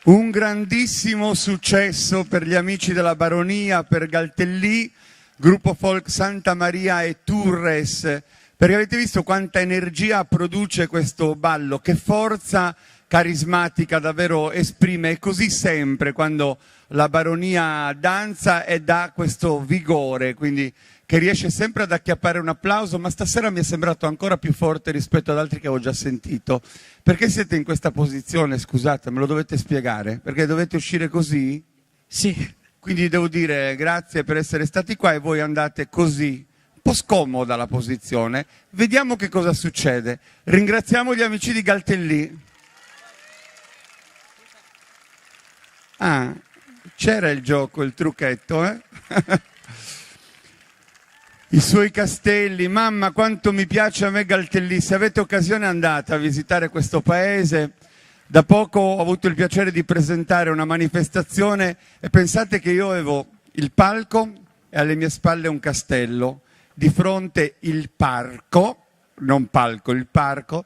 B: Un grandissimo successo per gli amici della Baronia, per Galtellì, gruppo folk Santa Maria e Turres, perché avete visto quanta energia produce questo ballo, che forza carismatica davvero esprime, è così sempre quando la Baronia danza e dà questo vigore, quindi che riesce sempre ad acchiappare un applauso, ma stasera mi è sembrato ancora più forte rispetto ad altri che avevo già sentito. Perché siete in questa posizione, scusate, me lo dovete spiegare? Perché dovete uscire così?
H: Sì.
B: Quindi devo dire grazie per essere stati qua e voi andate così, un po' scomoda la posizione. Vediamo che cosa succede. Ringraziamo gli amici di Galtellì. Ah, c'era il gioco, il trucchetto, eh? I suoi castelli, mamma quanto mi piace a me Galtellì, se avete occasione andate a visitare questo paese. Da poco ho avuto il piacere di presentare una manifestazione e pensate che io avevo il palco e alle mie spalle un castello, di fronte il parco, non palco, il parco,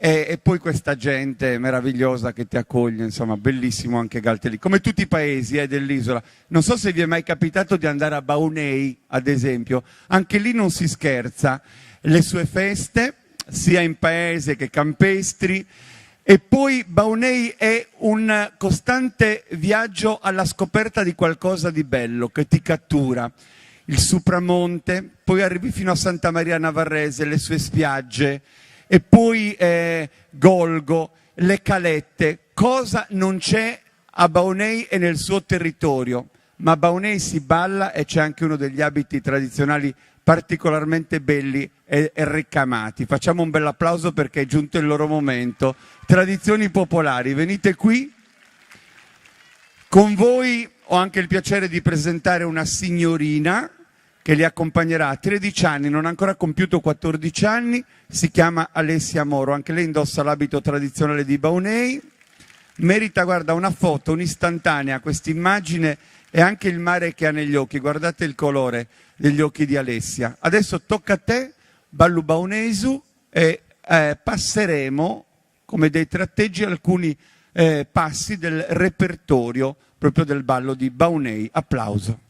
B: e poi questa gente meravigliosa che ti accoglie, insomma, bellissimo anche Galtellì, come tutti i paesi dell'isola. Non so se vi è mai capitato di andare a Baunei, ad esempio, anche lì non si scherza, le sue feste, sia in paese che campestri, e poi Baunei è un costante viaggio alla scoperta di qualcosa di bello che ti cattura. Il Supramonte, poi arrivi fino a Santa Maria Navarrese, le sue spiagge, e poi Golgo, le calette. Cosa non c'è a Baunei e nel suo territorio? Ma a Baunei si balla e c'è anche uno degli abiti tradizionali particolarmente belli e ricamati. Facciamo un bel applauso perché è giunto il loro momento. Tradizioni popolari, venite qui. Con voi ho anche il piacere di presentare una signorina che li accompagnerà a 13 anni, non ha ancora compiuto 14 anni, si chiama Alessia Moro, anche lei indossa l'abito tradizionale di Baunei, merita, guarda, una foto, un'istantanea, questa immagine e anche il mare che ha negli occhi. Guardate il colore degli occhi di Alessia. Adesso tocca a te, ballo baunesu, e passeremo come dei tratteggi alcuni passi del repertorio proprio del ballo di Baunei. Applauso.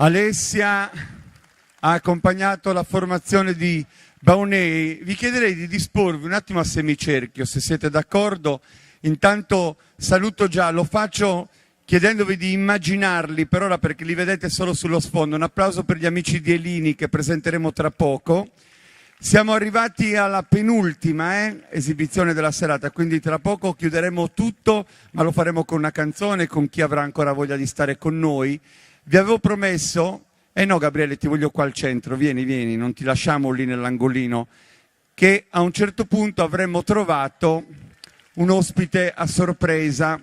B: Alessia ha accompagnato la formazione di Baunei. Vi chiederei di disporvi un attimo a semicerchio, se siete d'accordo. Intanto saluto già, lo faccio chiedendovi di immaginarli per ora perché li vedete solo sullo sfondo. Un applauso per gli amici di Elini che presenteremo tra poco. Siamo arrivati alla penultima esibizione della serata, quindi tra poco chiuderemo tutto, ma lo faremo con una canzone, con chi avrà ancora voglia di stare con noi. Vi avevo promesso, no Gabriele, ti voglio qua al centro, vieni, non ti lasciamo lì nell'angolino, che a un certo punto avremmo trovato un ospite a sorpresa.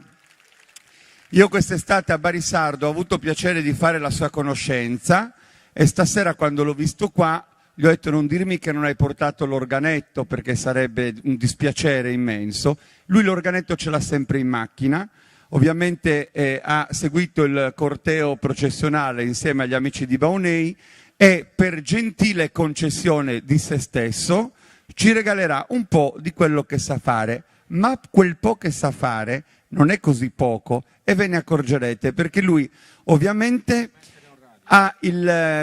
B: Io quest'estate a Barisardo ho avuto piacere di fare la sua conoscenza e stasera quando l'ho visto qua gli ho detto non dirmi che non hai portato l'organetto perché sarebbe un dispiacere immenso. Lui l'organetto ce l'ha sempre in macchina, ovviamente ha seguito il corteo processionale insieme agli amici di Baunei e per gentile concessione di se stesso ci regalerà un po' di quello che sa fare, ma quel po' che sa fare non è così poco e ve ne accorgerete perché lui ovviamente ha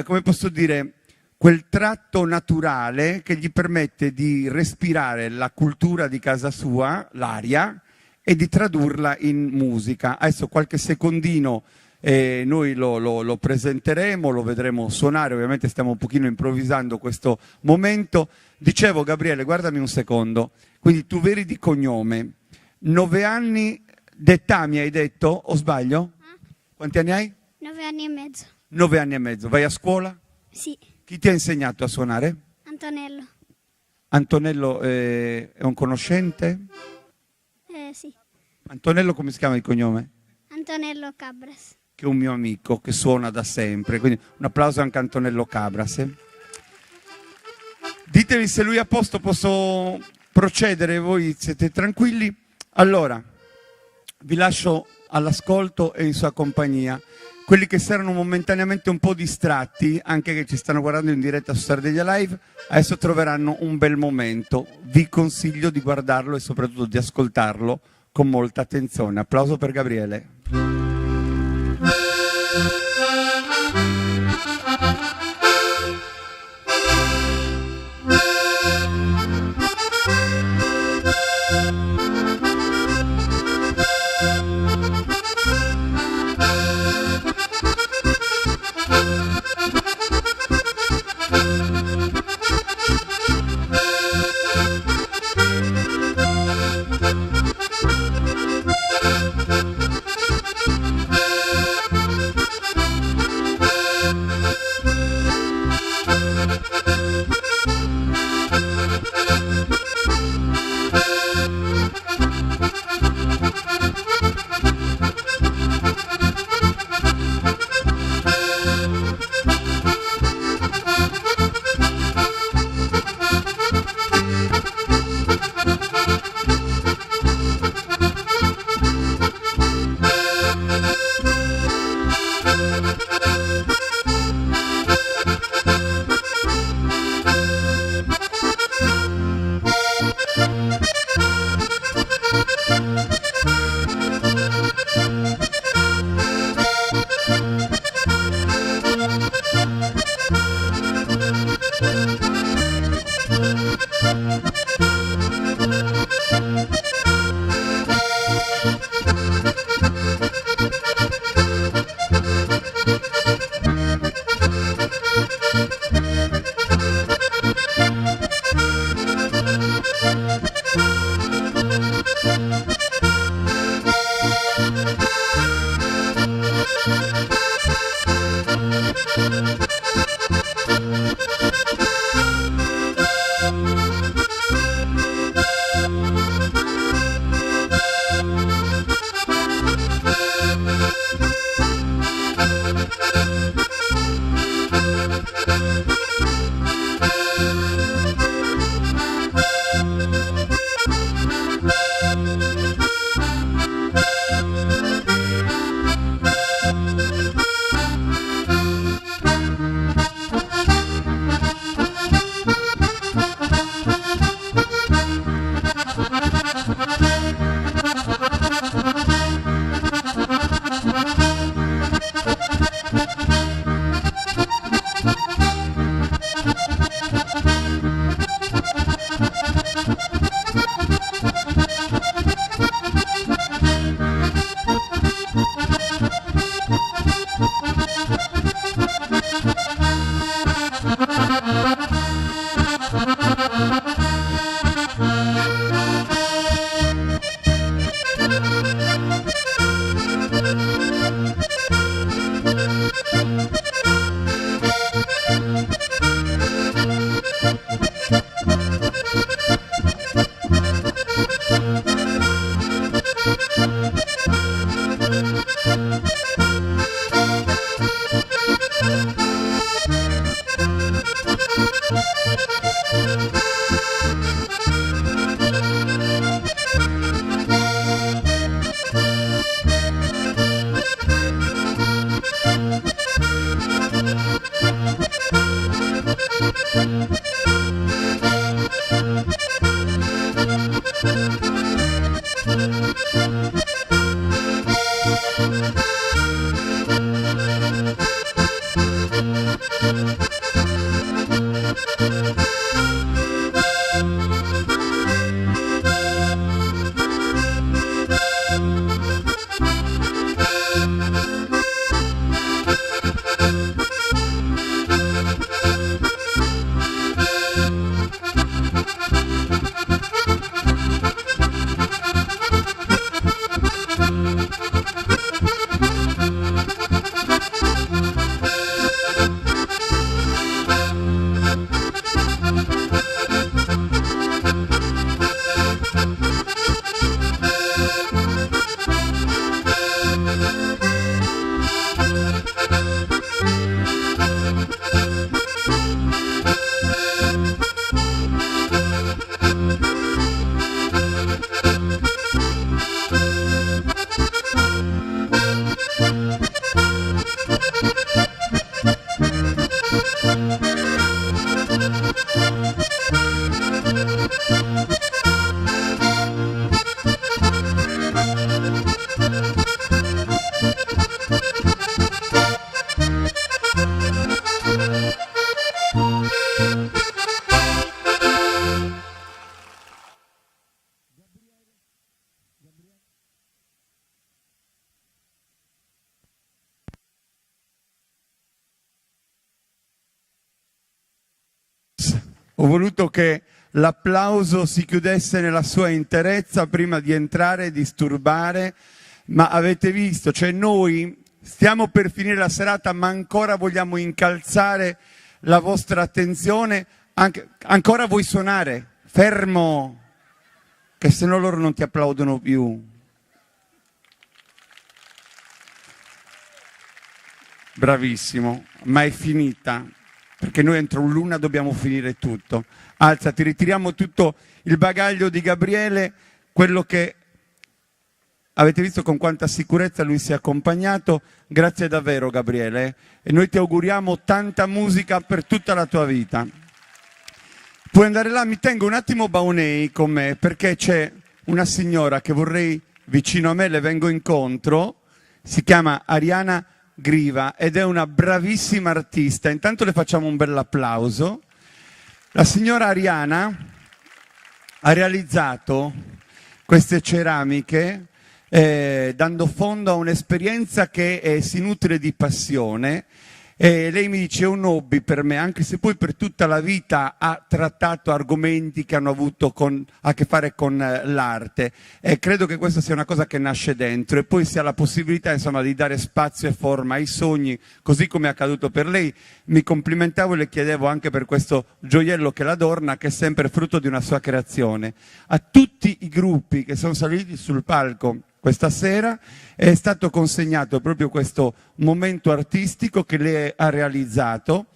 B: come posso dire, quel tratto naturale che gli permette di respirare la cultura di casa sua, l'aria, e di tradurla in musica. Adesso qualche secondino noi lo presenteremo, lo vedremo suonare, ovviamente stiamo un pochino improvvisando questo momento. Dicevo Gabriele, guardami un secondo, quindi tu veri di cognome, 9 anni d'età mi hai detto, o sbaglio? Quanti anni hai?
J: 9 anni e mezzo.
B: 9 anni e mezzo, vai a scuola?
J: Sì.
B: Chi ti ha insegnato a suonare?
J: Antonello.
B: Antonello è un conoscente?
J: Sì.
B: Antonello come si chiama di cognome?
J: Antonello Cabras.
B: Che è un mio amico che suona da sempre, quindi un applauso anche a Antonello Cabras. Ditemi se lui è a posto, posso procedere, voi siete tranquilli? Allora, vi lascio all'ascolto e in sua compagnia. Quelli che si erano momentaneamente un po' distratti, anche che ci stanno guardando in diretta su Sardegna Live, adesso troveranno un bel momento. Vi consiglio di guardarlo e soprattutto di ascoltarlo con molta attenzione. Applauso per Gabriele. Ho voluto che l'applauso si chiudesse nella sua interezza prima di entrare e disturbare, ma avete visto, cioè noi stiamo per finire la serata, ma ancora vogliamo incalzare la vostra attenzione. Ancora vuoi suonare? Fermo, che se no loro non ti applaudono più. Bravissimo, ma è finita. Perché noi entro l'una dobbiamo finire tutto. Alzati, ritiriamo tutto il bagaglio di Gabriele, quello che avete visto con quanta sicurezza lui si è accompagnato. Grazie davvero Gabriele, e noi ti auguriamo tanta musica per tutta la tua vita. Puoi andare là, mi tengo un attimo Baunei con me, perché c'è una signora che vorrei vicino a me, le vengo incontro, si chiama Ariana Griva ed è una bravissima artista. Intanto le facciamo un bel applauso. La signora Ariana ha realizzato queste ceramiche dando fondo a un'esperienza che si nutre di passione. Lei mi dice è un hobby per me, anche se poi per tutta la vita ha trattato argomenti che hanno avuto a che fare con l'arte, e credo che questa sia una cosa che nasce dentro, e poi si ha la possibilità insomma di dare spazio e forma ai sogni, così come è accaduto per lei. Mi complimentavo e le chiedevo anche per questo gioiello che l'adorna, che è sempre frutto di una sua creazione. A tutti i gruppi che sono saliti sul palco questa sera è stato consegnato proprio questo momento artistico che lei ha realizzato,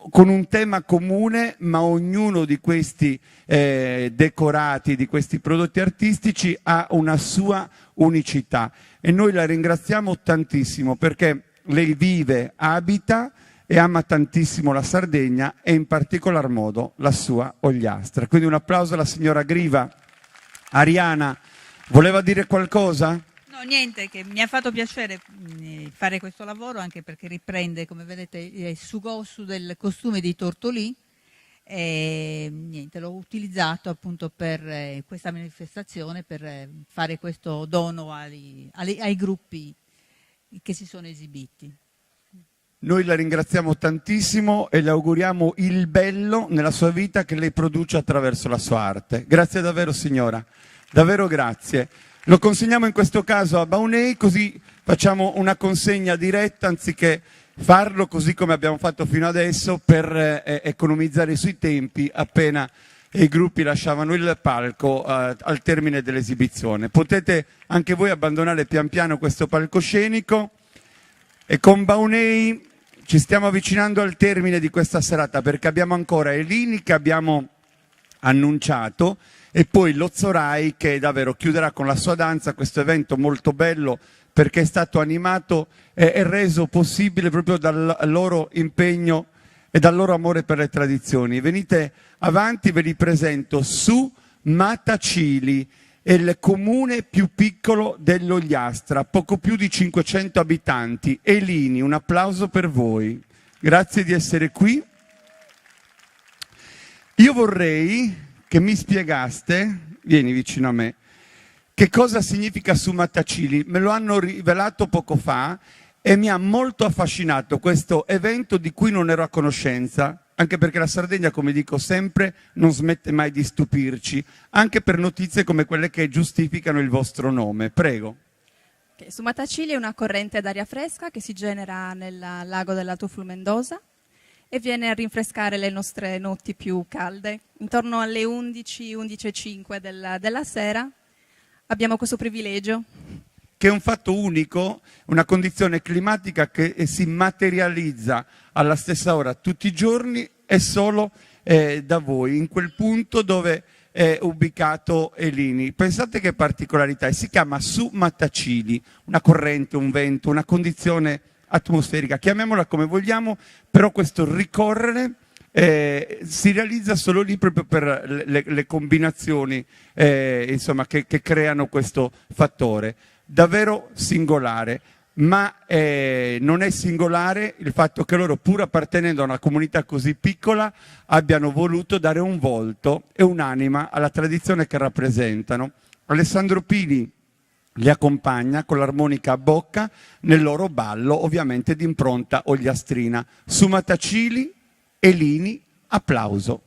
B: con un tema comune, ma ognuno di questi decorati, di questi prodotti artistici ha una sua unicità, e noi la ringraziamo tantissimo perché lei vive, abita e ama tantissimo la Sardegna e in particolar modo la sua Ogliastra. Quindi un applauso alla signora Griva. Ariana, voleva dire qualcosa?
K: No, niente, che mi ha fatto piacere fare questo lavoro, anche perché riprende, come vedete, il sugossu del costume di Tortolì, e niente, l'ho utilizzato appunto per questa manifestazione, per fare questo dono ai gruppi che si sono esibiti.
B: Noi la ringraziamo tantissimo e le auguriamo il bello nella sua vita che lei produce attraverso la sua arte. Grazie davvero signora. Davvero grazie. Lo consegniamo in questo caso a Baunei, così facciamo una consegna diretta anziché farlo così come abbiamo fatto fino adesso, per economizzare sui tempi appena i gruppi lasciavano il palco al termine dell'esibizione. Potete anche voi abbandonare pian piano questo palcoscenico, e con Baunei ci stiamo avvicinando al termine di questa serata, perché abbiamo ancora Elini che abbiamo annunciato, e poi Lozzorai che davvero chiuderà con la sua danza questo evento molto bello, perché è stato animato e reso possibile proprio dal loro impegno e dal loro amore per le tradizioni. Venite avanti, ve li presento. Su Matacili, è il comune più piccolo dell'Ogliastra, poco più di 500 abitanti. Elini, un applauso per voi. Grazie di essere qui. Io vorrei che mi spiegaste, vieni vicino a me, che cosa significa Sumatacili. Me lo hanno rivelato poco fa e mi ha molto affascinato questo evento di cui non ero a conoscenza, anche perché la Sardegna, come dico sempre, non smette mai di stupirci, anche per notizie come quelle che giustificano il vostro nome. Prego.
L: Sumatacili è una corrente d'aria fresca che si genera nel lago dell'Alto Flumendosa e viene a rinfrescare le nostre notti più calde. Intorno alle 11, 11:05 della sera abbiamo questo privilegio.
B: Che è un fatto unico, una condizione climatica che si materializza alla stessa ora tutti i giorni e solo da voi, in quel punto dove è ubicato Elini. Pensate che particolarità, e si chiama Sumatacili, una corrente, un vento, una condizione atmosferica, chiamiamola come vogliamo, però questo ricorrere si realizza solo lì proprio per le combinazioni insomma, che creano questo fattore. Davvero singolare, ma non è singolare il fatto che loro, pur appartenendo a una comunità così piccola, abbiano voluto dare un volto e un'anima alla tradizione che rappresentano. Alessandro Pini li accompagna con l'armonica a bocca nel loro ballo, ovviamente di impronta ogliastrina. Sumatacili, Elini, applauso.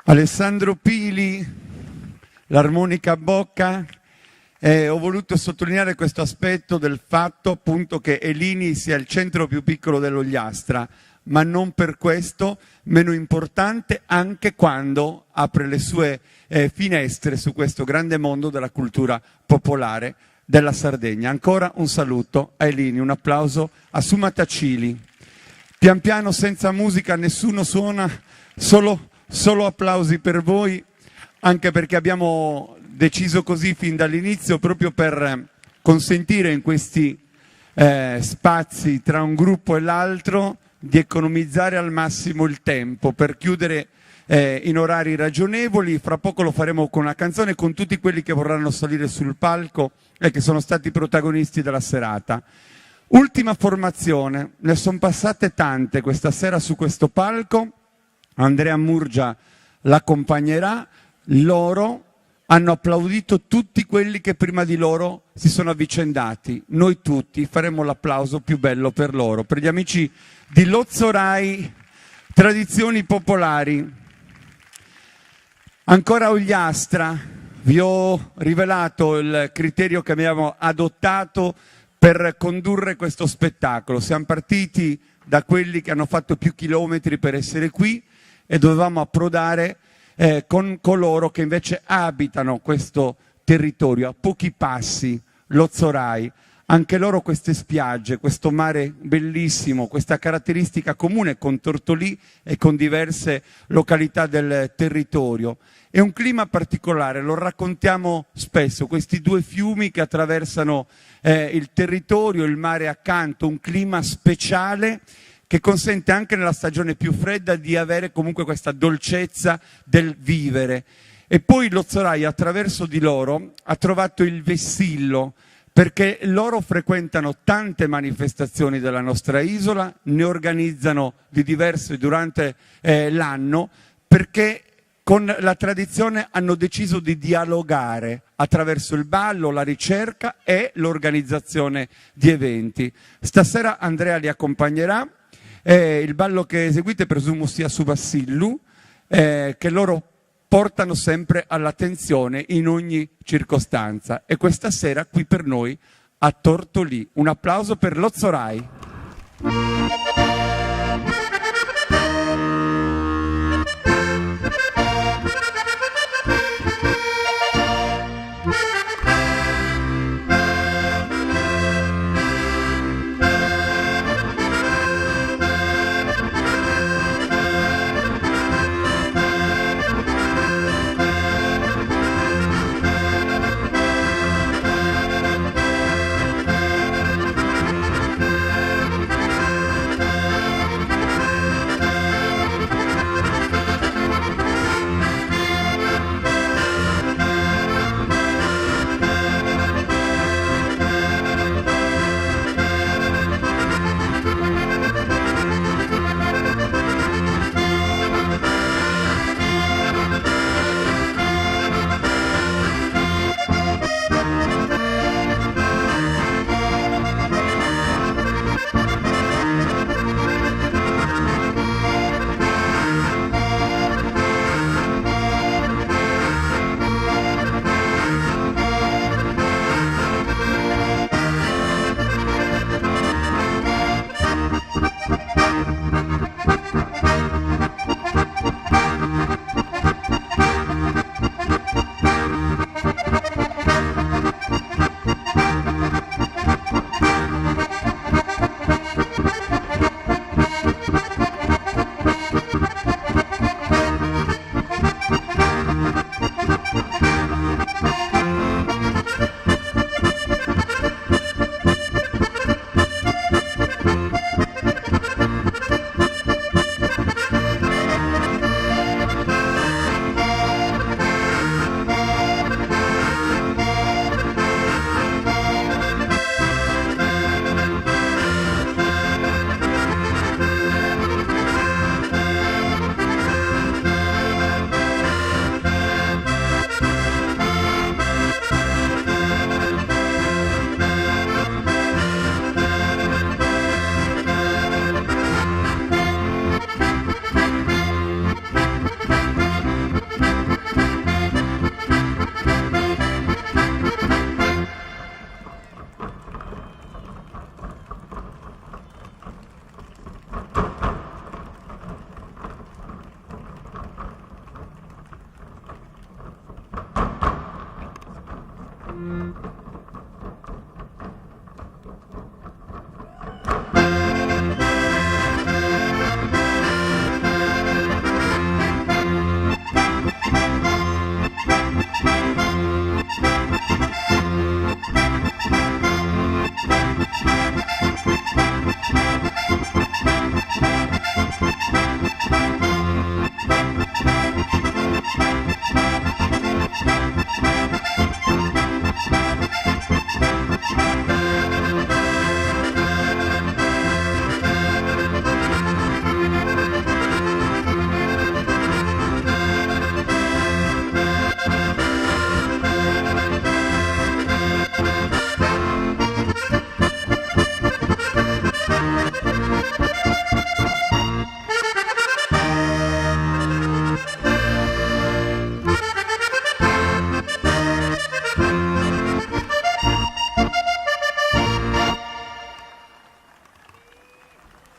B: Alessandro Pili, l'armonica a bocca. Ho voluto sottolineare questo aspetto del fatto appunto che Elini sia il centro più piccolo dell'Ogliastra, ma non per questo meno importante anche quando apre le sue finestre su questo grande mondo della cultura popolare della Sardegna. Ancora un saluto a Elini, un applauso a Suma Tacili. Pian piano, senza musica, nessuno suona, solo applausi per voi, anche perché abbiamo deciso così fin dall'inizio proprio per consentire in questi spazi tra un gruppo e l'altro di economizzare al massimo il tempo per chiudere in orari ragionevoli. Fra poco lo faremo con una canzone con tutti quelli che vorranno salire sul palco e che sono stati protagonisti della serata. Ultima formazione, ne sono passate tante questa sera su questo palco. Andrea Murgia l'accompagnerà. Loro hanno applaudito tutti quelli che prima di loro si sono avvicendati. Noi tutti faremo l'applauso più bello per loro, per gli amici di Lozzorai, Tradizioni Popolari. Ancora Ogliastra, vi ho rivelato il criterio che abbiamo adottato per condurre questo spettacolo. Siamo partiti da quelli che hanno fatto più chilometri per essere qui e dovevamo approdare con coloro che invece abitano questo territorio a pochi passi, Lozzorai. Anche loro queste spiagge, questo mare bellissimo, questa caratteristica comune con Tortolì e con diverse località del territorio. È un clima particolare, lo raccontiamo spesso, questi due fiumi che attraversano il territorio, il mare accanto, un clima speciale che consente anche nella stagione più fredda di avere comunque questa dolcezza del vivere. E poi Lozzorai attraverso di loro ha trovato il vessillo, perché loro frequentano tante manifestazioni della nostra isola, ne organizzano di diverse durante l'anno, perché con la tradizione hanno deciso di dialogare attraverso il ballo, la ricerca e l'organizzazione di eventi. Stasera Andrea li accompagnerà. Il ballo che eseguite presumo sia su Vassillu, che loro portano sempre all'attenzione in ogni circostanza. E questa sera qui per noi a Tortolì. Un applauso per Lozzorai.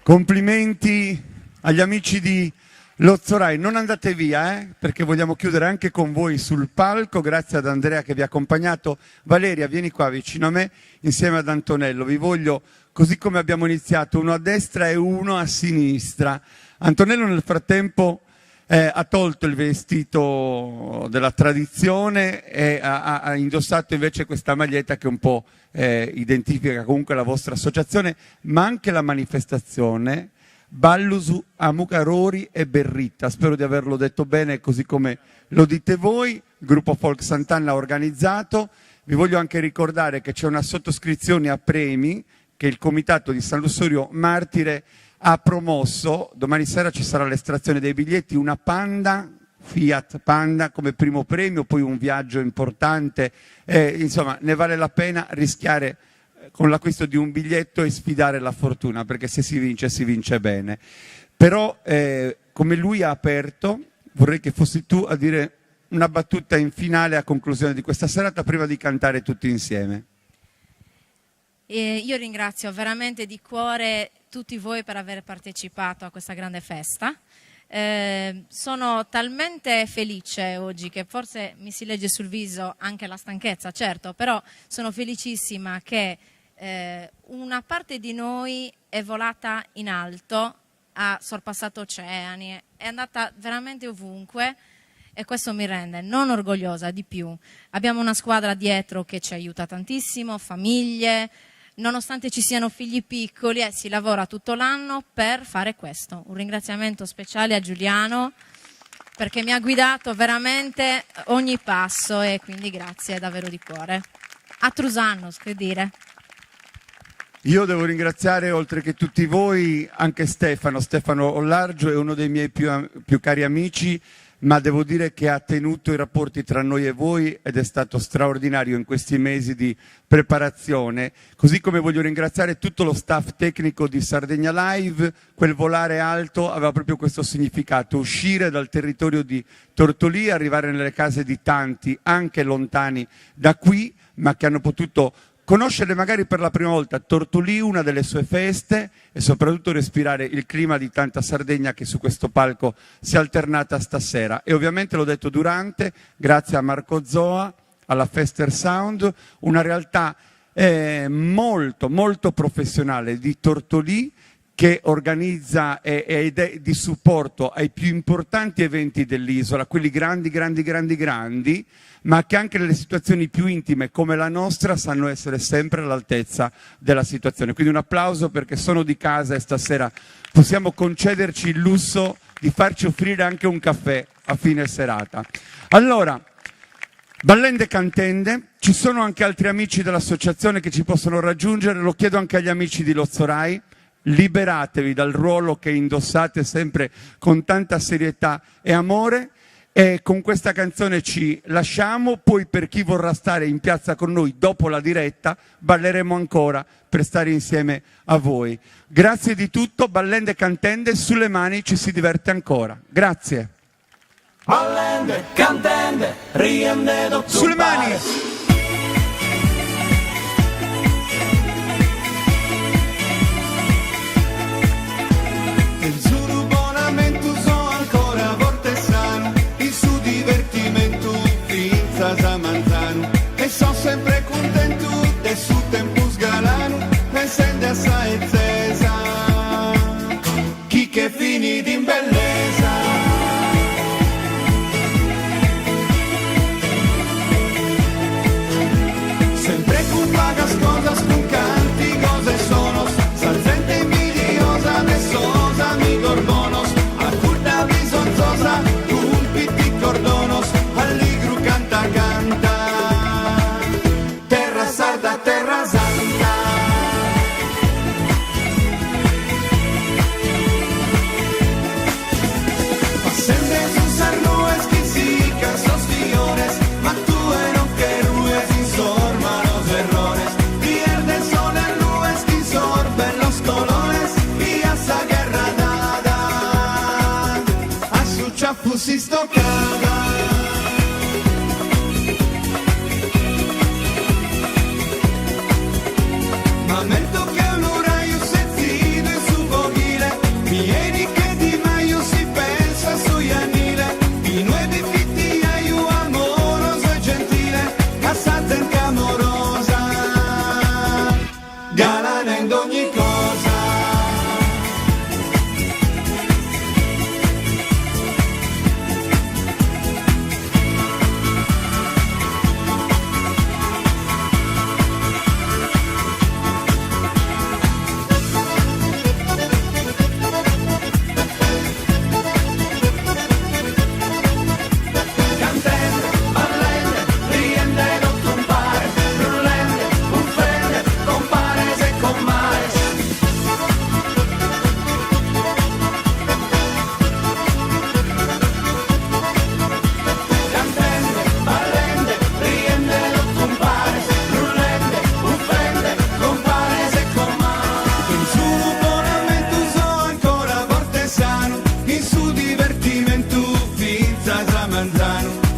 B: Complimenti agli amici di Lozzorai. Non andate via, perché vogliamo chiudere anche con voi sul palco. Grazie ad Andrea che vi ha accompagnato. Valeria, vieni qua vicino a me insieme ad Antonello. Vi voglio, così come abbiamo iniziato, uno a destra e uno a sinistra. Antonello nel frattempo ha tolto il vestito della tradizione e ha indossato invece questa maglietta che un po' identifica comunque la vostra associazione, ma anche la manifestazione Ballusu Amucarori e Berritta. Spero di averlo detto bene così come lo dite voi. Il gruppo Folk Sant'Anna ha organizzato. Vi voglio anche ricordare che c'è una sottoscrizione a premi che il comitato di San Lussorio Martire ha promosso. Domani sera ci sarà l'estrazione dei biglietti, una Panda, Fiat Panda come primo premio, poi un viaggio importante, insomma ne vale la pena rischiare con l'acquisto di un biglietto e sfidare la fortuna, perché se si vince bene. Però come lui ha aperto, vorrei che fossi tu a dire una battuta in finale a conclusione di questa serata prima di cantare tutti insieme.
M: Io ringrazio veramente di cuore tutti voi per aver partecipato a questa grande festa. Sono talmente felice oggi che forse mi si legge sul viso anche la stanchezza, certo, però sono felicissima che una parte di noi è volata in alto, ha sorpassato oceani, è andata veramente ovunque e questo mi rende non orgogliosa, di più. Abbiamo una squadra dietro che ci aiuta tantissimo, famiglie. Nonostante ci siano figli piccoli, si lavora tutto l'anno per fare questo. Un ringraziamento speciale a Giuliano perché mi ha guidato veramente ogni passo e quindi grazie davvero di cuore. A Trusannos, che dire.
B: Io devo ringraziare, oltre che tutti voi, anche Stefano Ollargio è uno dei miei più cari amici, ma devo dire che ha tenuto i rapporti tra noi e voi ed è stato straordinario in questi mesi di preparazione. Così come voglio ringraziare tutto lo staff tecnico di Sardegna Live. Quel volare alto aveva proprio questo significato: uscire dal territorio di Tortolì, arrivare nelle case di tanti, anche lontani da qui, ma che hanno potuto conoscere magari per la prima volta Tortolì, una delle sue feste, e soprattutto respirare il clima di tanta Sardegna che su questo palco si è alternata stasera. E ovviamente l'ho detto durante, grazie a Marco Zoa, alla Fester Sound, una realtà molto molto professionale di Tortolì che organizza ed è di supporto ai più importanti eventi dell'isola, quelli grandi, ma che anche nelle situazioni più intime come la nostra sanno essere sempre all'altezza della situazione. Quindi un applauso, perché sono di casa e stasera possiamo concederci il lusso di farci offrire anche un caffè a fine serata. Allora, ballende cantende, ci sono anche altri amici dell'associazione che ci possono raggiungere, lo chiedo anche agli amici di Lozzorai. Liberatevi dal ruolo che indossate sempre con tanta serietà e amore, e con questa canzone ci lasciamo. Poi, per chi vorrà stare in piazza con noi dopo la diretta, balleremo ancora per stare insieme a voi. Grazie di tutto, ballende cantende, sulle mani ci si diverte ancora. Grazie.
C: Ballende, cantende, riende d'octubre.
B: Sulle mani!
C: Il suo abbonamento so ancora Vortesano, il suo divertimento Finza Zamanzano, e so sempre si stoccava. Ma metto che un orario sentito in su pochile, vieni che di maio si pensa sui anile, i nuovi fitti aiu amoroso e gentile, cassata in camorosa, galana in ogni cosa.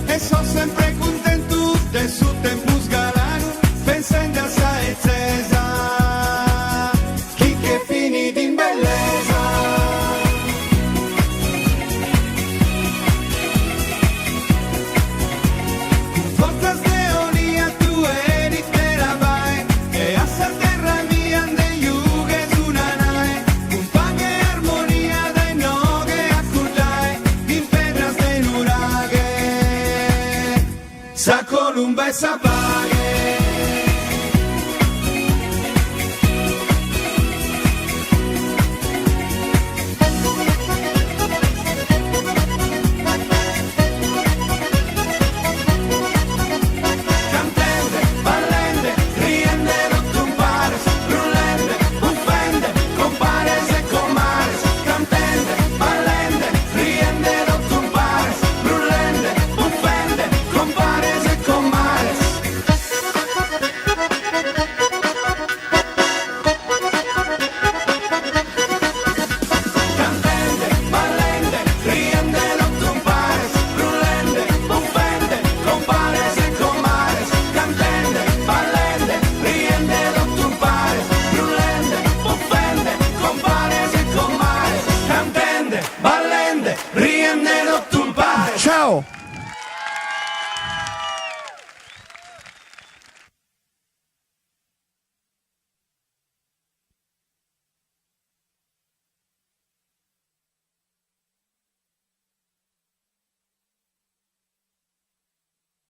C: E sono sempre contento del suo tempo sgalano, pensando a sa e cesa, chi che finì in bellezza. Forza steonia tu eri te la vai, e a sa terra mia degli ughe su una nae, un paga e armonia dai noghe a cullai, in pedra ste nuraghe. Sa columba e sa paga.